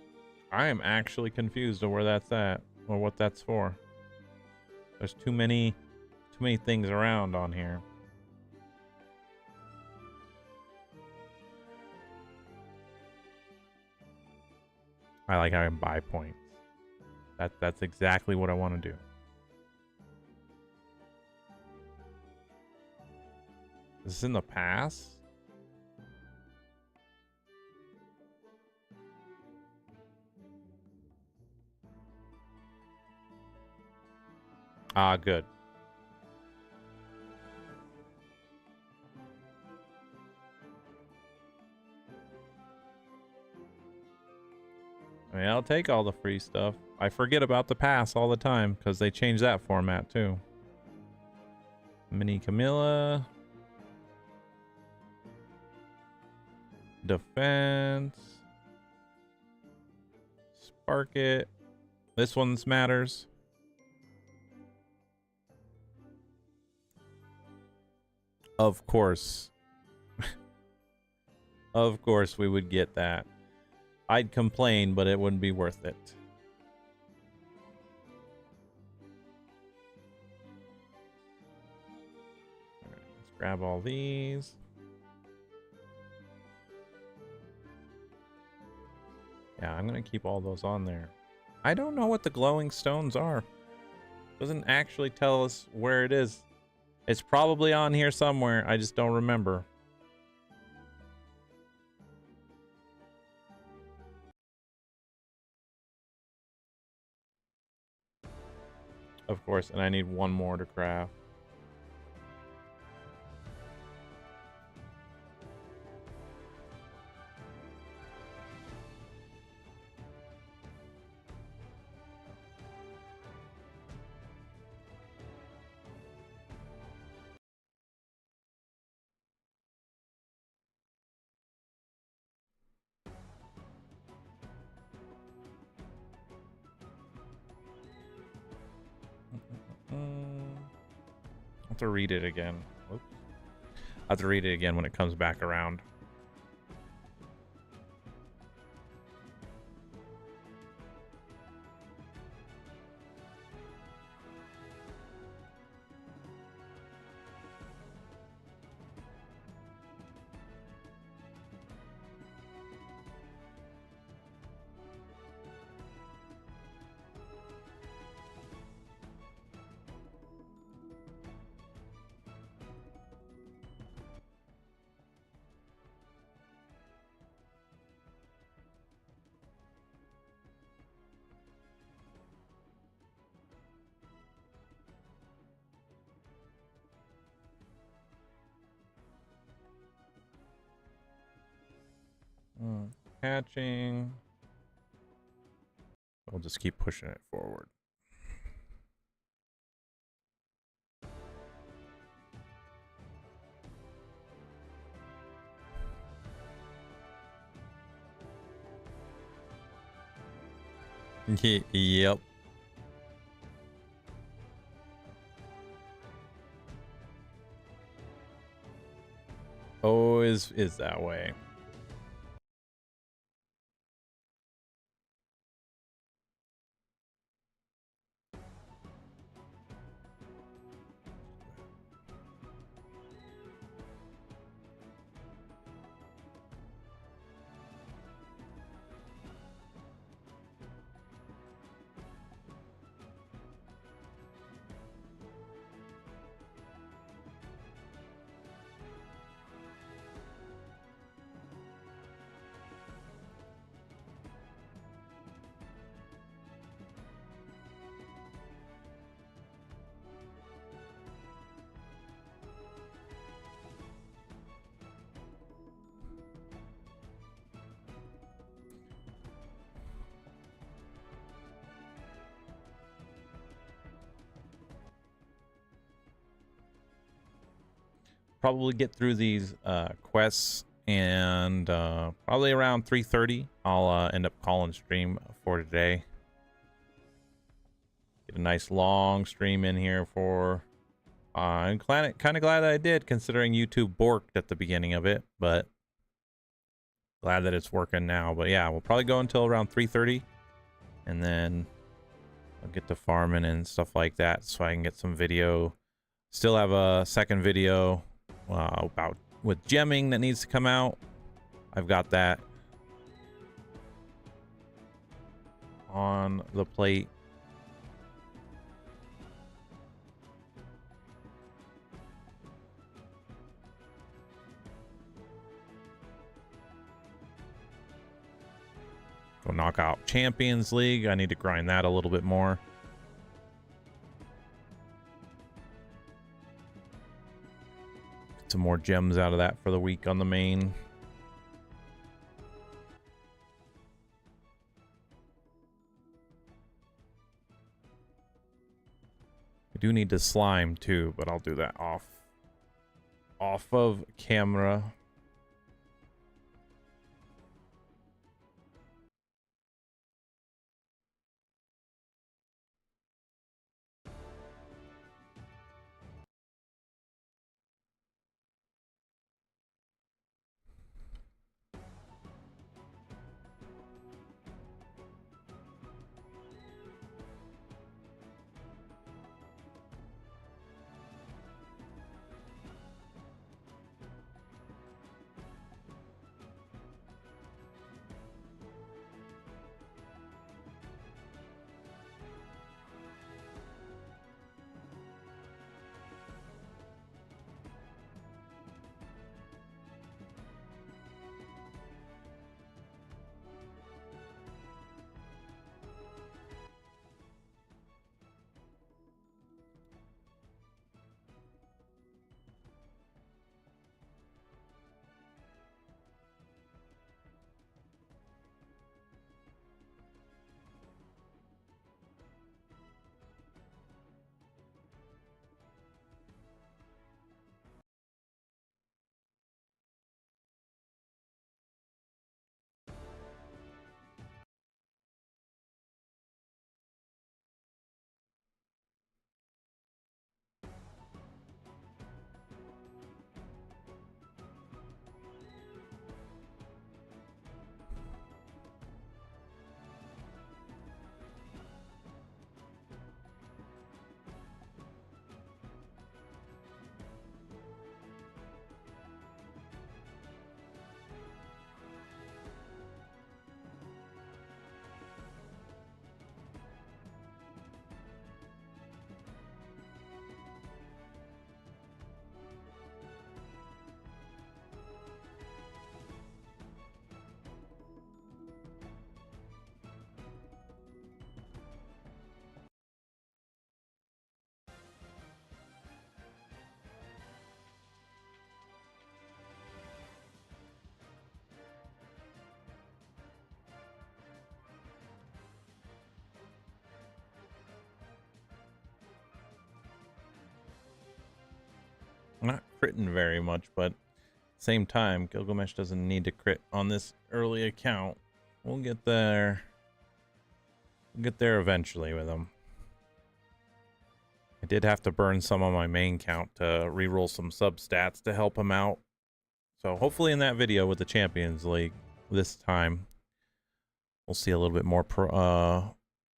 I am actually confused of where that's at or what that's for. There's too many things around on here. I like how I can buy points. That's exactly what I want to do. Is this in the pass? Ah, good. I mean, I'll take all the free stuff. I forget about the pass all the time because they change that format too. Mini Camilla. Defense. Spark it. This one's matters. Of course. Of course we would get that. I'd complain, but it wouldn't be worth it. All right, let's grab all these. Yeah, I'm going to keep all those on there. I don't know what the glowing stones are. Doesn't actually tell us where it is. It's probably on here somewhere. I just don't remember. Of course, and I need one more to craft. I have to read it again. Whoops. I have to read it again when it comes back around. Hatching. We'll just keep pushing it forward. Yep. Always is that way. Probably get through these quests, and probably around 3:30 I'll end up calling stream for today. Get a nice long stream in here for I'm kind of glad I did, considering YouTube borked at the beginning of it, but glad that it's working now. But yeah, we'll probably go until around 3:30, and then I'll get to farming and stuff like that so I can get some video. Still have a second video about with gemming that needs to come out. I've got that on the plate. Go knock out Champions League. I need to grind that a little bit more. Some more gems out of that for the week on the main. I do need to slime too, but I'll do that off of camera. Not critting very much, but same time, Gilgamesh doesn't need to crit on this early account. We'll get there. We'll get there eventually with him. I did have to burn some on my main count to reroll some substats to help him out. So hopefully in that video with the Champions League this time, we'll see a little bit more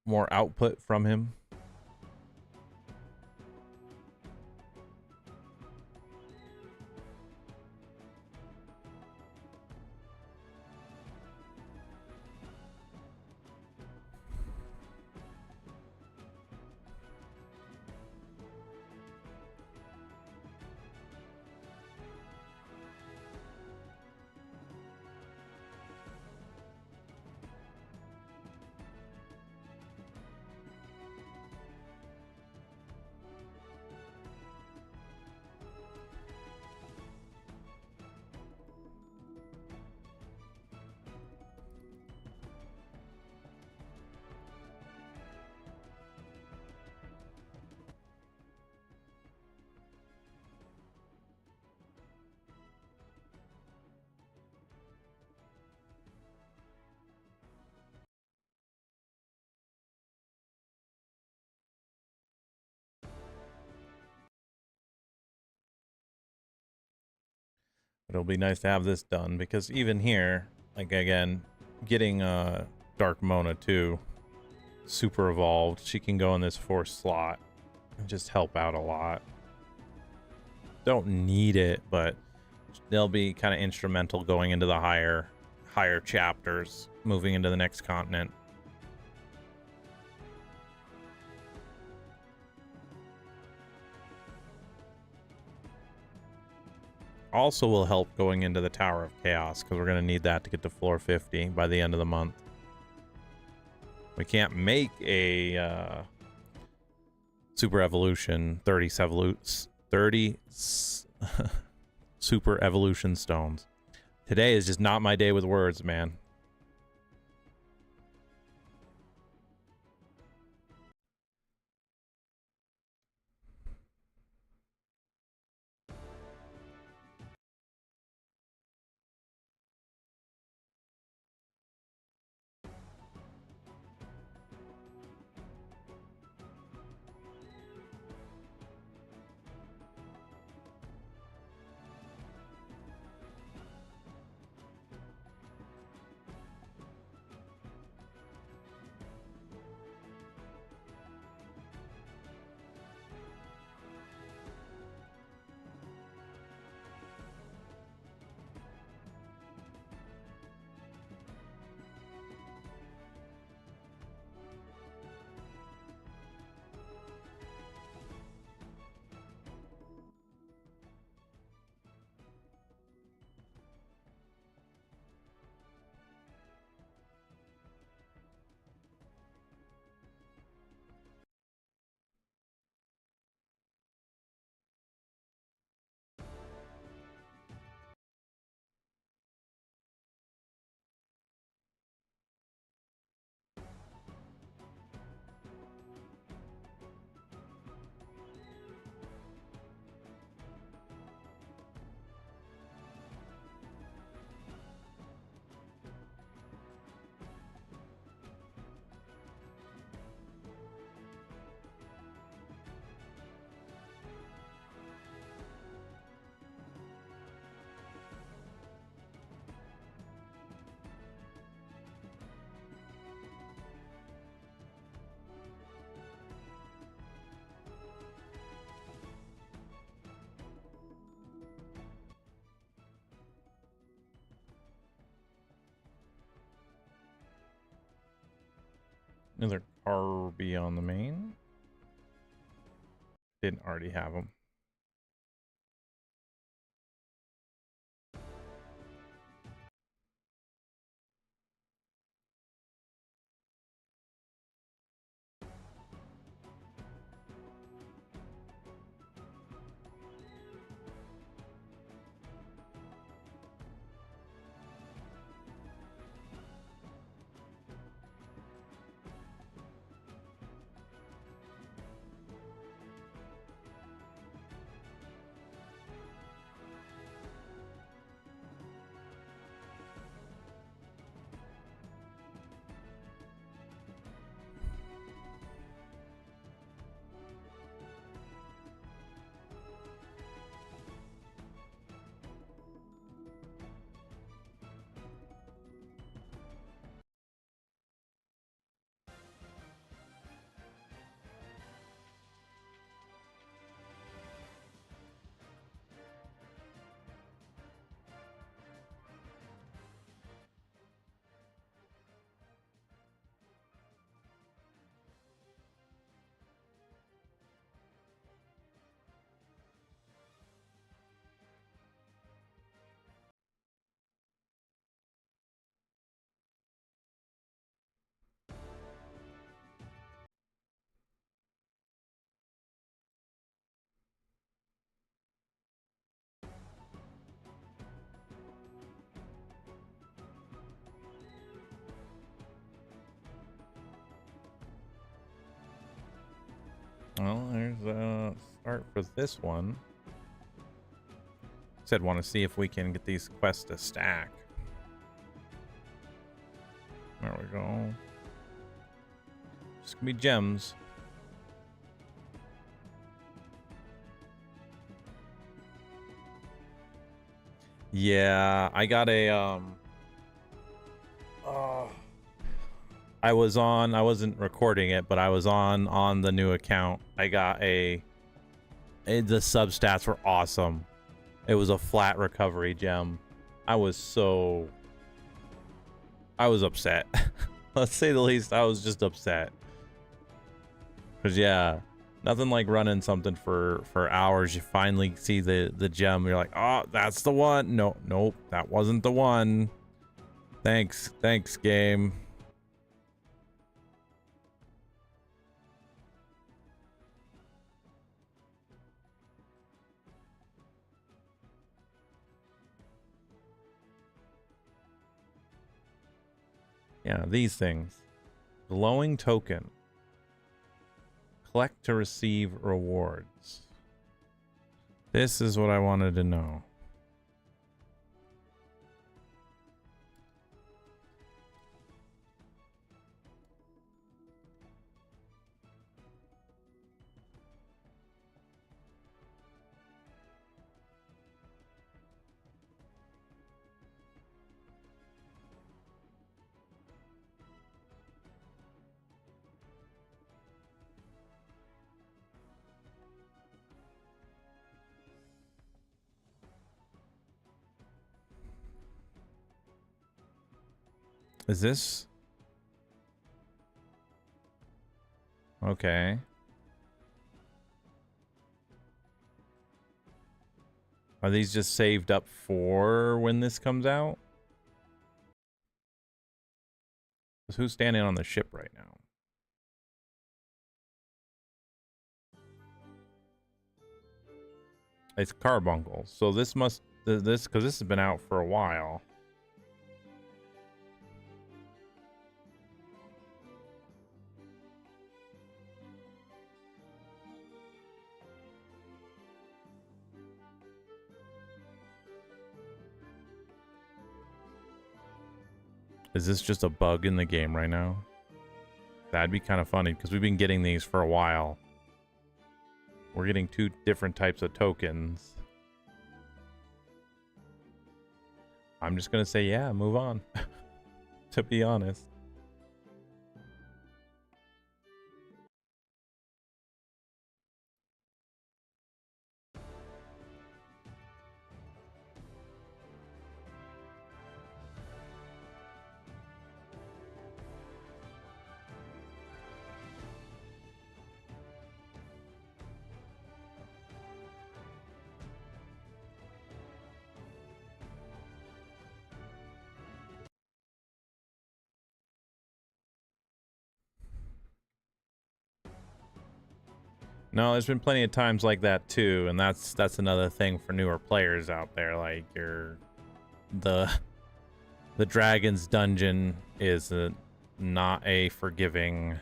more output from him. It'll be nice to have this done, because even here, like, again, getting Dark Mona too, super evolved, she can go in this 4th slot and just help out a lot. Don't need it, but they'll be kind of instrumental going into the higher chapters, moving into the next continent. Also will help going into the Tower of Chaos, because we're going to need that to get to floor 50 by the end of the month. We can't make a Super Evolution 30 Super Evolution Stones. Today is just not my day with words, man. Another Carby on the main. Didn't already have them. Well, there's a start for this one. Said want to see if we can get these quests to stack. There we go. Just gonna be gems. Yeah, I got a I wasn't recording it, but I was on the new account. I got the sub stats were awesome. It was a flat recovery gem. I was upset. Let's say the least. I was just upset. Cause yeah, nothing like running something for hours. You finally see the gem. You're like, oh, that's the one. No, nope, that wasn't the one. Thanks, game. Yeah, these things. Glowing token. Collect to receive rewards. This is what I wanted to know. Is this? Okay. Are these just saved up for when this comes out? 'Cause who's standing on the ship right now? It's Carbuncle. So this must because this has been out for a while. Is this just a bug in the game right now? That'd be kind of funny because we've been getting these for a while. We're getting 2 different types of tokens. I'm just gonna say, yeah, move on. To be honest. No, there's been plenty of times like that too, and that's another thing for newer players out there. Like the dragon's dungeon is not a forgiving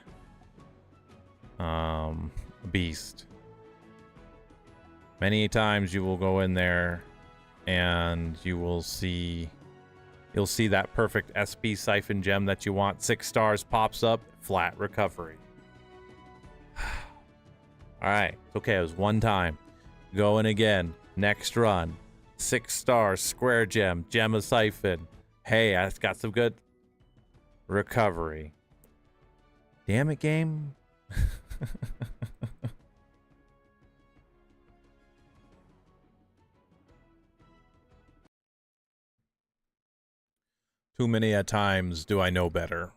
beast. Many times you will go in there and you'll see that perfect SP siphon gem that you want. 6 stars pops up, flat recovery. All right, okay, it was one time. Going again, next run. 6 stars, square gem, gem of siphon. Hey, I got some good recovery. Damn it, game. Too many at times do I know better.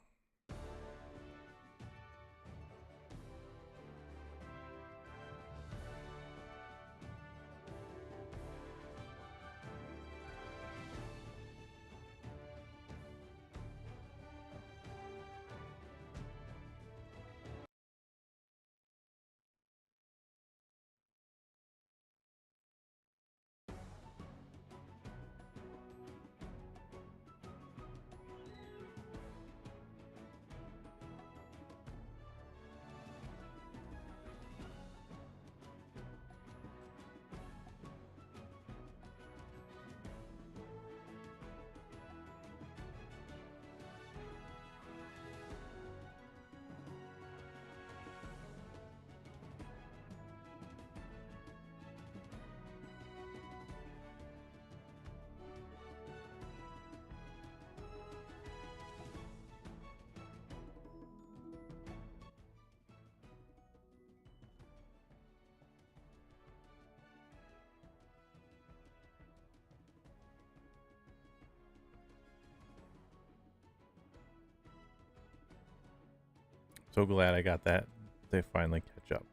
So glad I got that. They finally catch up.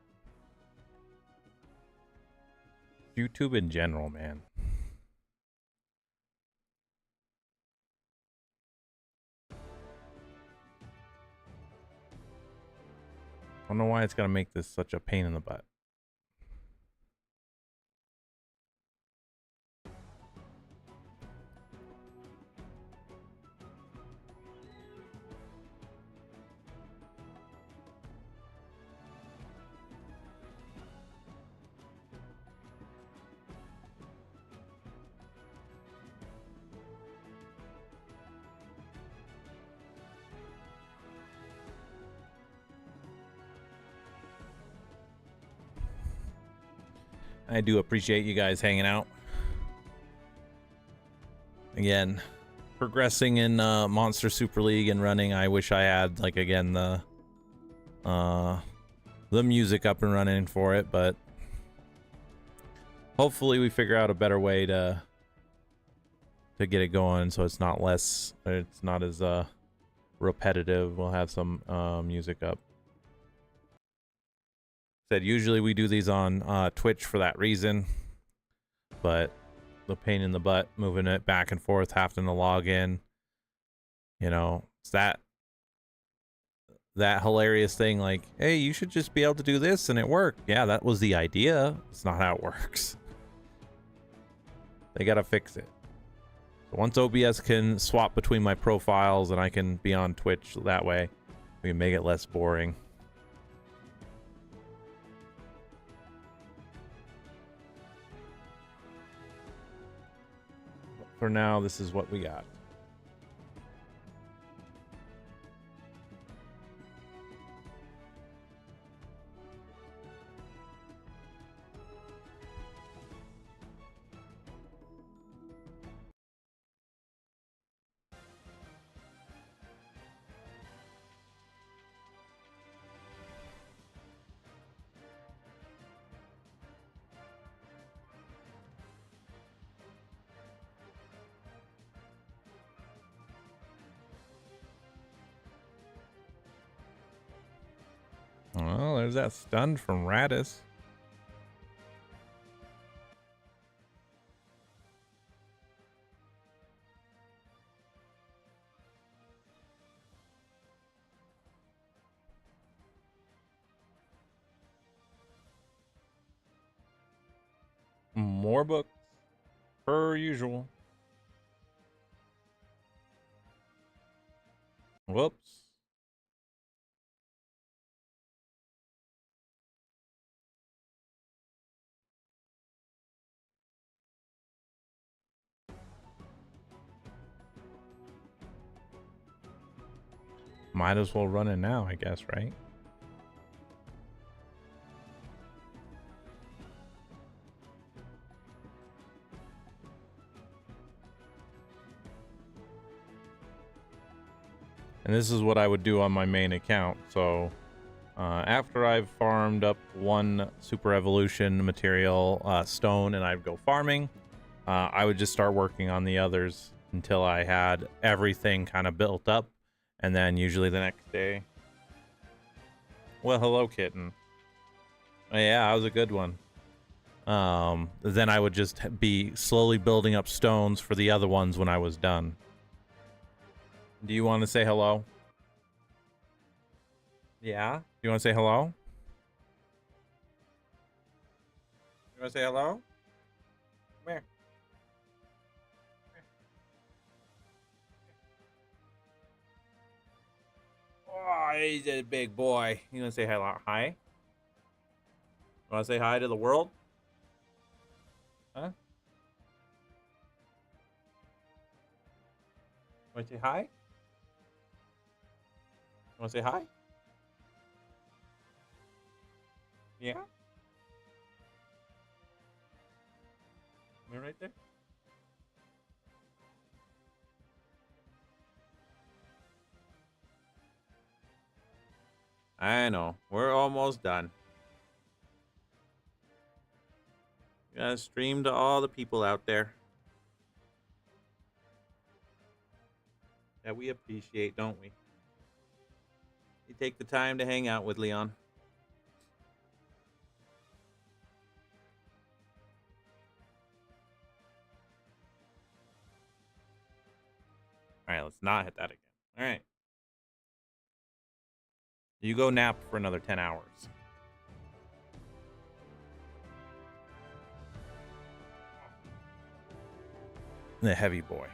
YouTube in general, man. I don't know why it's gonna make this such a pain in the butt. I do appreciate you guys hanging out. Again, progressing in Monster Super League and running. I wish I had, like, again, the music up and running for it, but hopefully we figure out a better way to get it going so it's not as repetitive. We'll have some music up. Said usually we do these on Twitch for that reason, but the pain in the butt moving it back and forth, having to log in, you know, it's that hilarious thing like, hey, you should just be able to do this and it worked. Yeah, that was the idea. It's not how it works. They gotta fix it. So once OBS can swap between my profiles and I can be on Twitch that way, we can make it less boring. For now, this is what we got. Well, there's that stun from Radis. More books, per usual. Whoops. Might as well run it now, I guess, right? And this is what I would do on my main account. So after I've farmed up one Super Evolution material stone and I'd go farming, I would just start working on the others until I had everything kind of built up. And then usually the next day. Well, hello, kitten. Yeah, that was a good one. Then I would just be slowly building up stones for the other ones when I was done. Do you want to say hello? Yeah? Do you want to say hello? You want to say hello? Come here. Oh, he's a big boy. You want to say hello? Hi? You want to say hi to the world? Huh? Want to say hi? Want to say hi? Yeah? You're right there? I know. We're almost done. You gotta stream to all the people out there that we appreciate, don't we? You take the time to hang out with Leon. All right, let's not hit that again. All right. You go nap for another 10 hours. The heavy boy.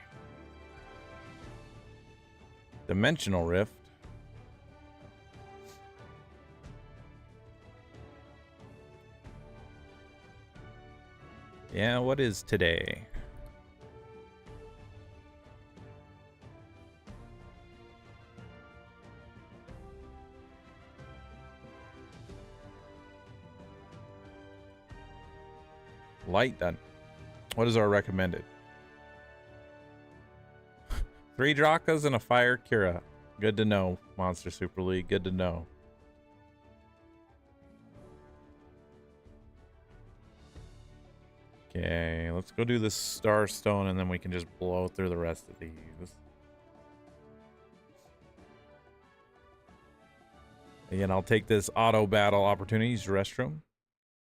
Dimensional Rift. Yeah, what is today? Light done. What is our recommended? 3 Drakas and a Fire Kira. Good to know, Monster Super League. Good to know. Okay, let's go do the Starstone and then we can just blow through the rest of these. Again, I'll take this auto battle opportunities restroom.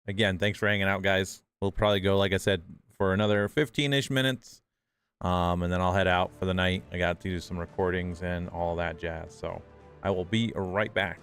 Again, thanks for hanging out, guys. We'll probably go, like I said, for another 15-ish minutes. And then I'll head out for the night. I got to do some recordings and all that jazz. So I will be right back.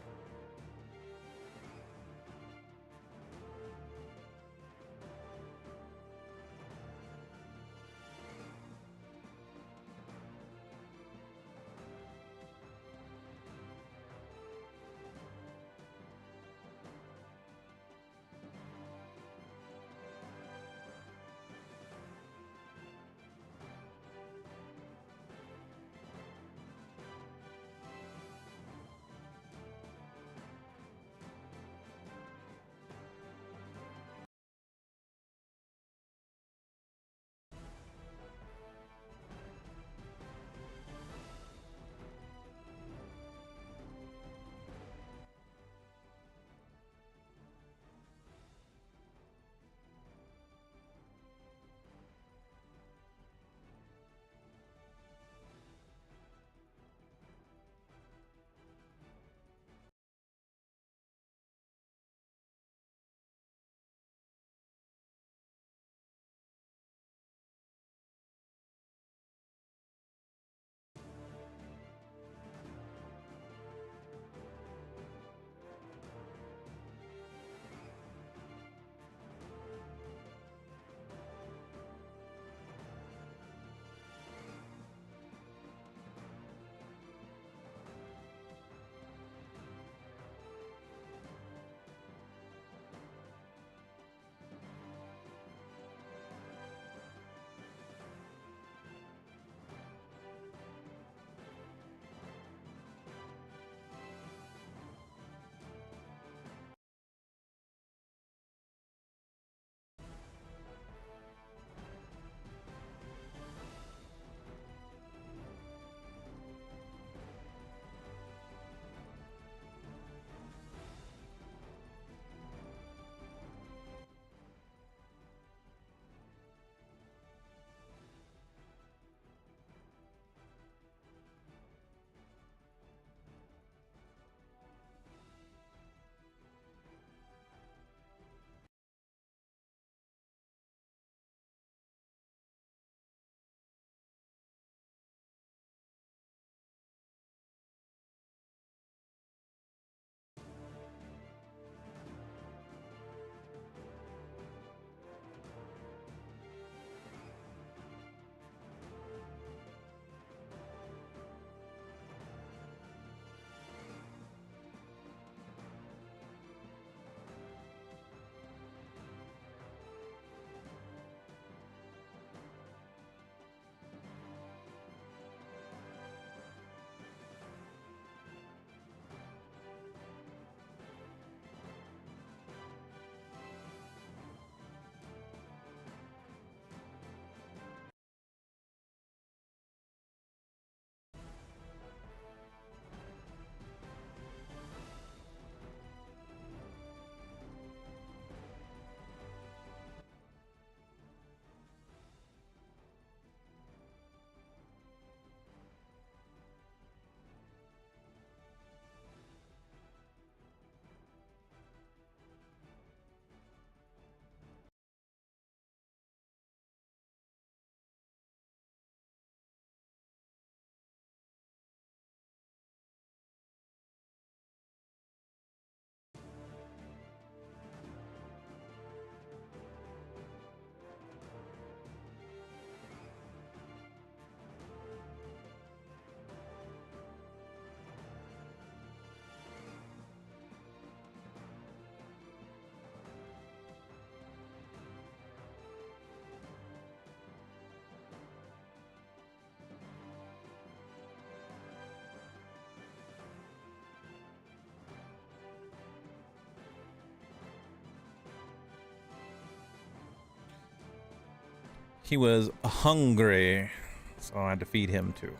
He was hungry, so I had to feed him too.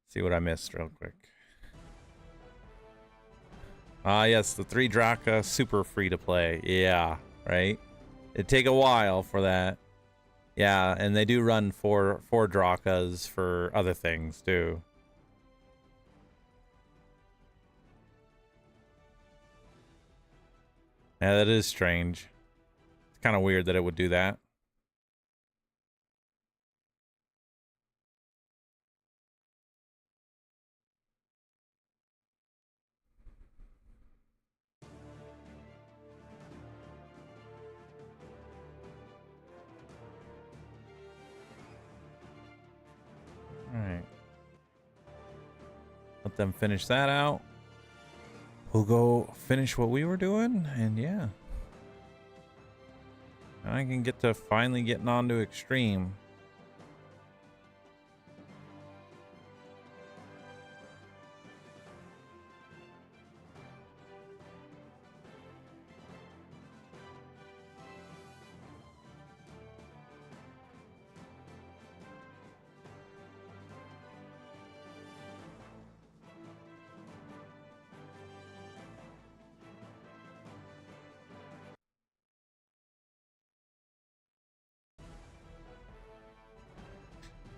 See what I missed real quick. Ah, yes, the 3 Draka, super free to play. Yeah, right? It'd take a while for that. Yeah, and they do run four Drakas for other things too. Yeah, that is strange. It's kind of weird that it would do that. Alright. Let them finish that out. We'll go finish what we were doing, and yeah. I can get to finally getting on to Extreme.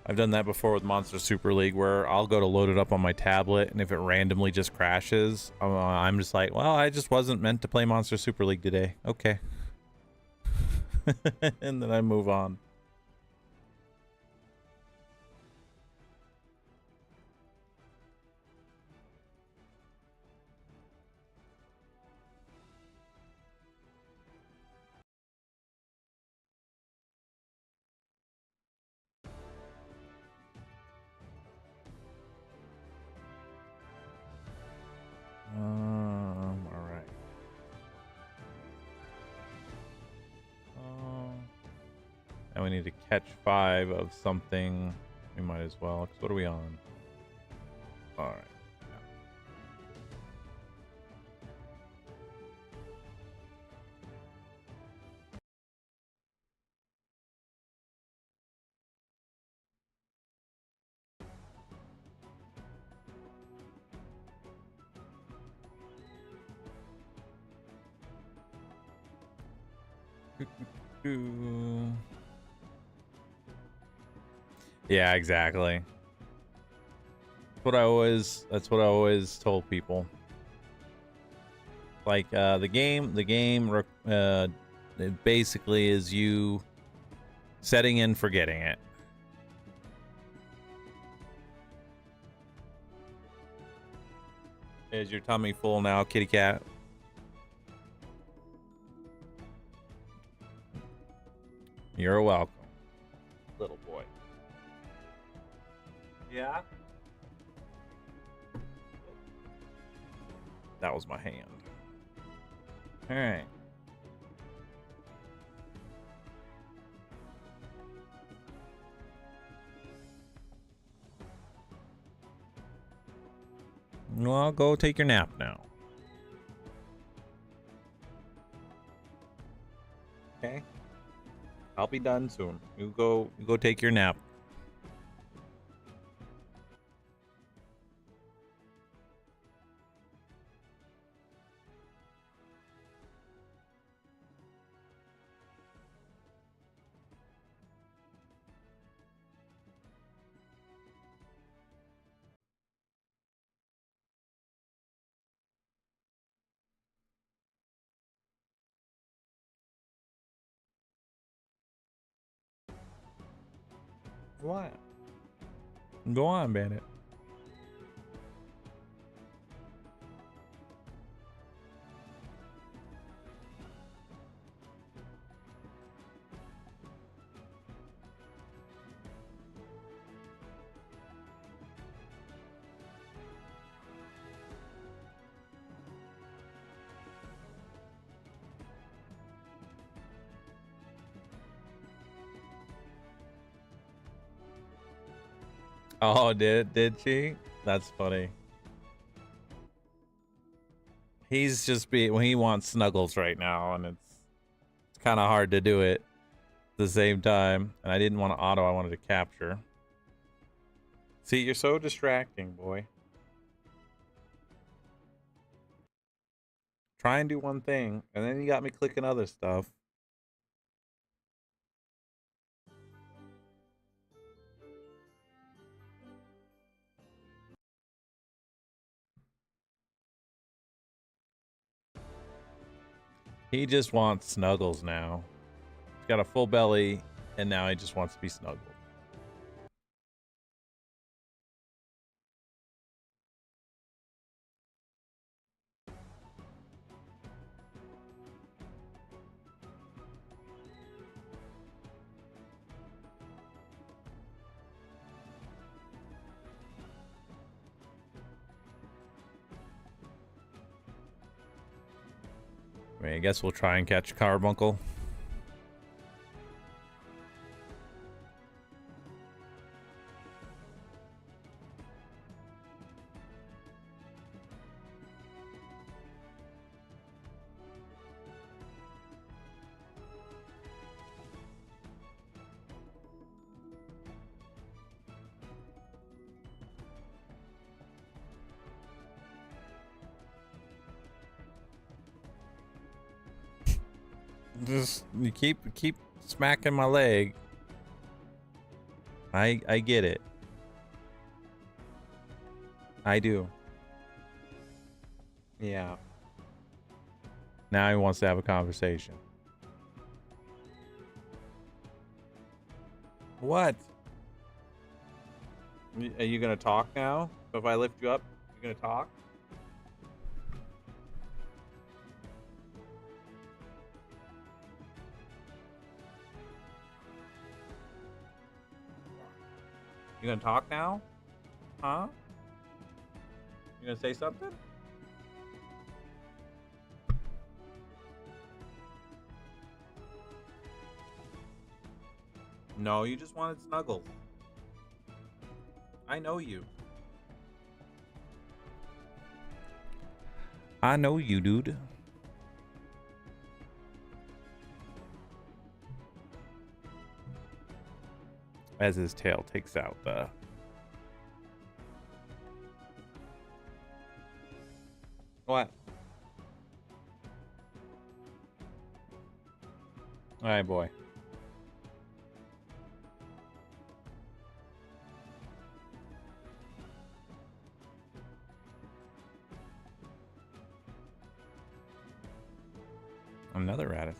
I've done that before with Monster Super League, where I'll go to load it up on my tablet, and if it randomly just crashes, I'm just like, well, I just wasn't meant to play Monster Super League today. Okay. And then I move on. All right. And we need to catch 5 of something. We might as well. 'Cause what are we on? All right. Yeah, exactly. That's what I always told people. Like the game it basically is you setting and forgetting it. Is your tummy full now, kitty cat? You're welcome, little boy. Yeah? That was my hand. All right. Well, go take your nap now. Okay. I'll be done soon. You go take your nap. What? Go on, Bandit. Oh, did she? That's funny. He's just when he wants snuggles right now, and it's kind of hard to do it. the same time. And I didn't want to auto, I wanted to capture. See, you're so distracting, boy. Try and do one thing, and then you got me clicking other stuff. He just wants snuggles now. He's got a full belly, and now he just wants to be snuggled. I mean, I guess we'll try and catch Carbuncle. Just you keep smacking my leg. I get it. I do. Yeah. Now he wants to have a conversation. What? Are you gonna talk now? If I lift you up, you're gonna talk? You gonna talk now? Huh? You gonna say something? No, you just wanted snuggles. I know you. I know you, dude. As his tail takes out the... What? Alright, boy. Another Radis.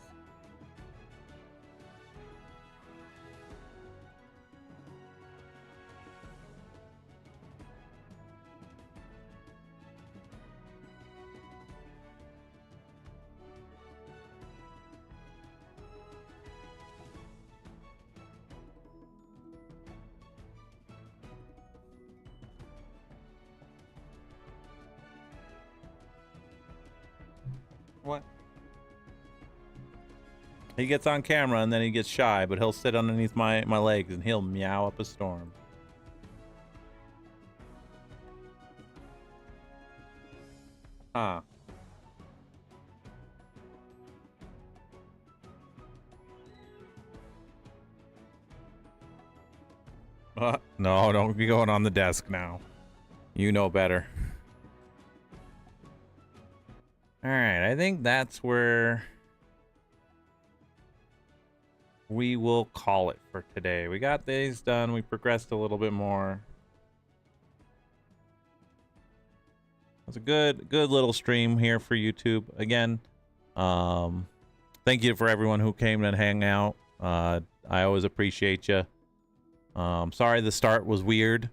What? He gets on camera and then he gets shy, but he'll sit underneath my legs and he'll meow up a storm. Huh. No, don't be going on the desk now. You know better. Alright, I think that's where we will call it for today. We got these done. We progressed a little bit more. It's a good little stream here for YouTube. Again, thank you for everyone who came and hang out. I always appreciate you. Sorry the start was weird.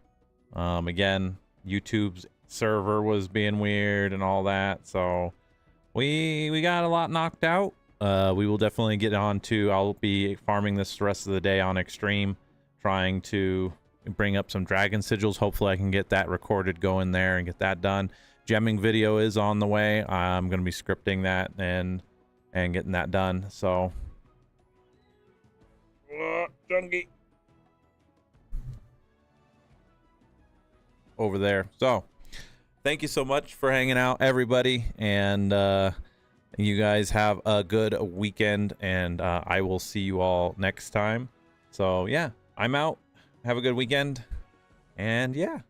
Again, YouTube's server was being weird and all that. So we got a lot knocked out. We will definitely get on to, I'll be farming this the rest of the day on Extreme, trying to bring up some dragon sigils. Hopefully I can get that recorded, go in there and get that done. Gemming video is on the way. I'm going to be scripting that and getting that done. So, Jungie over there. So, thank you so much for hanging out, everybody, and You guys have a good weekend, and I will see you all next time. So yeah, I'm out. Have a good weekend, and yeah.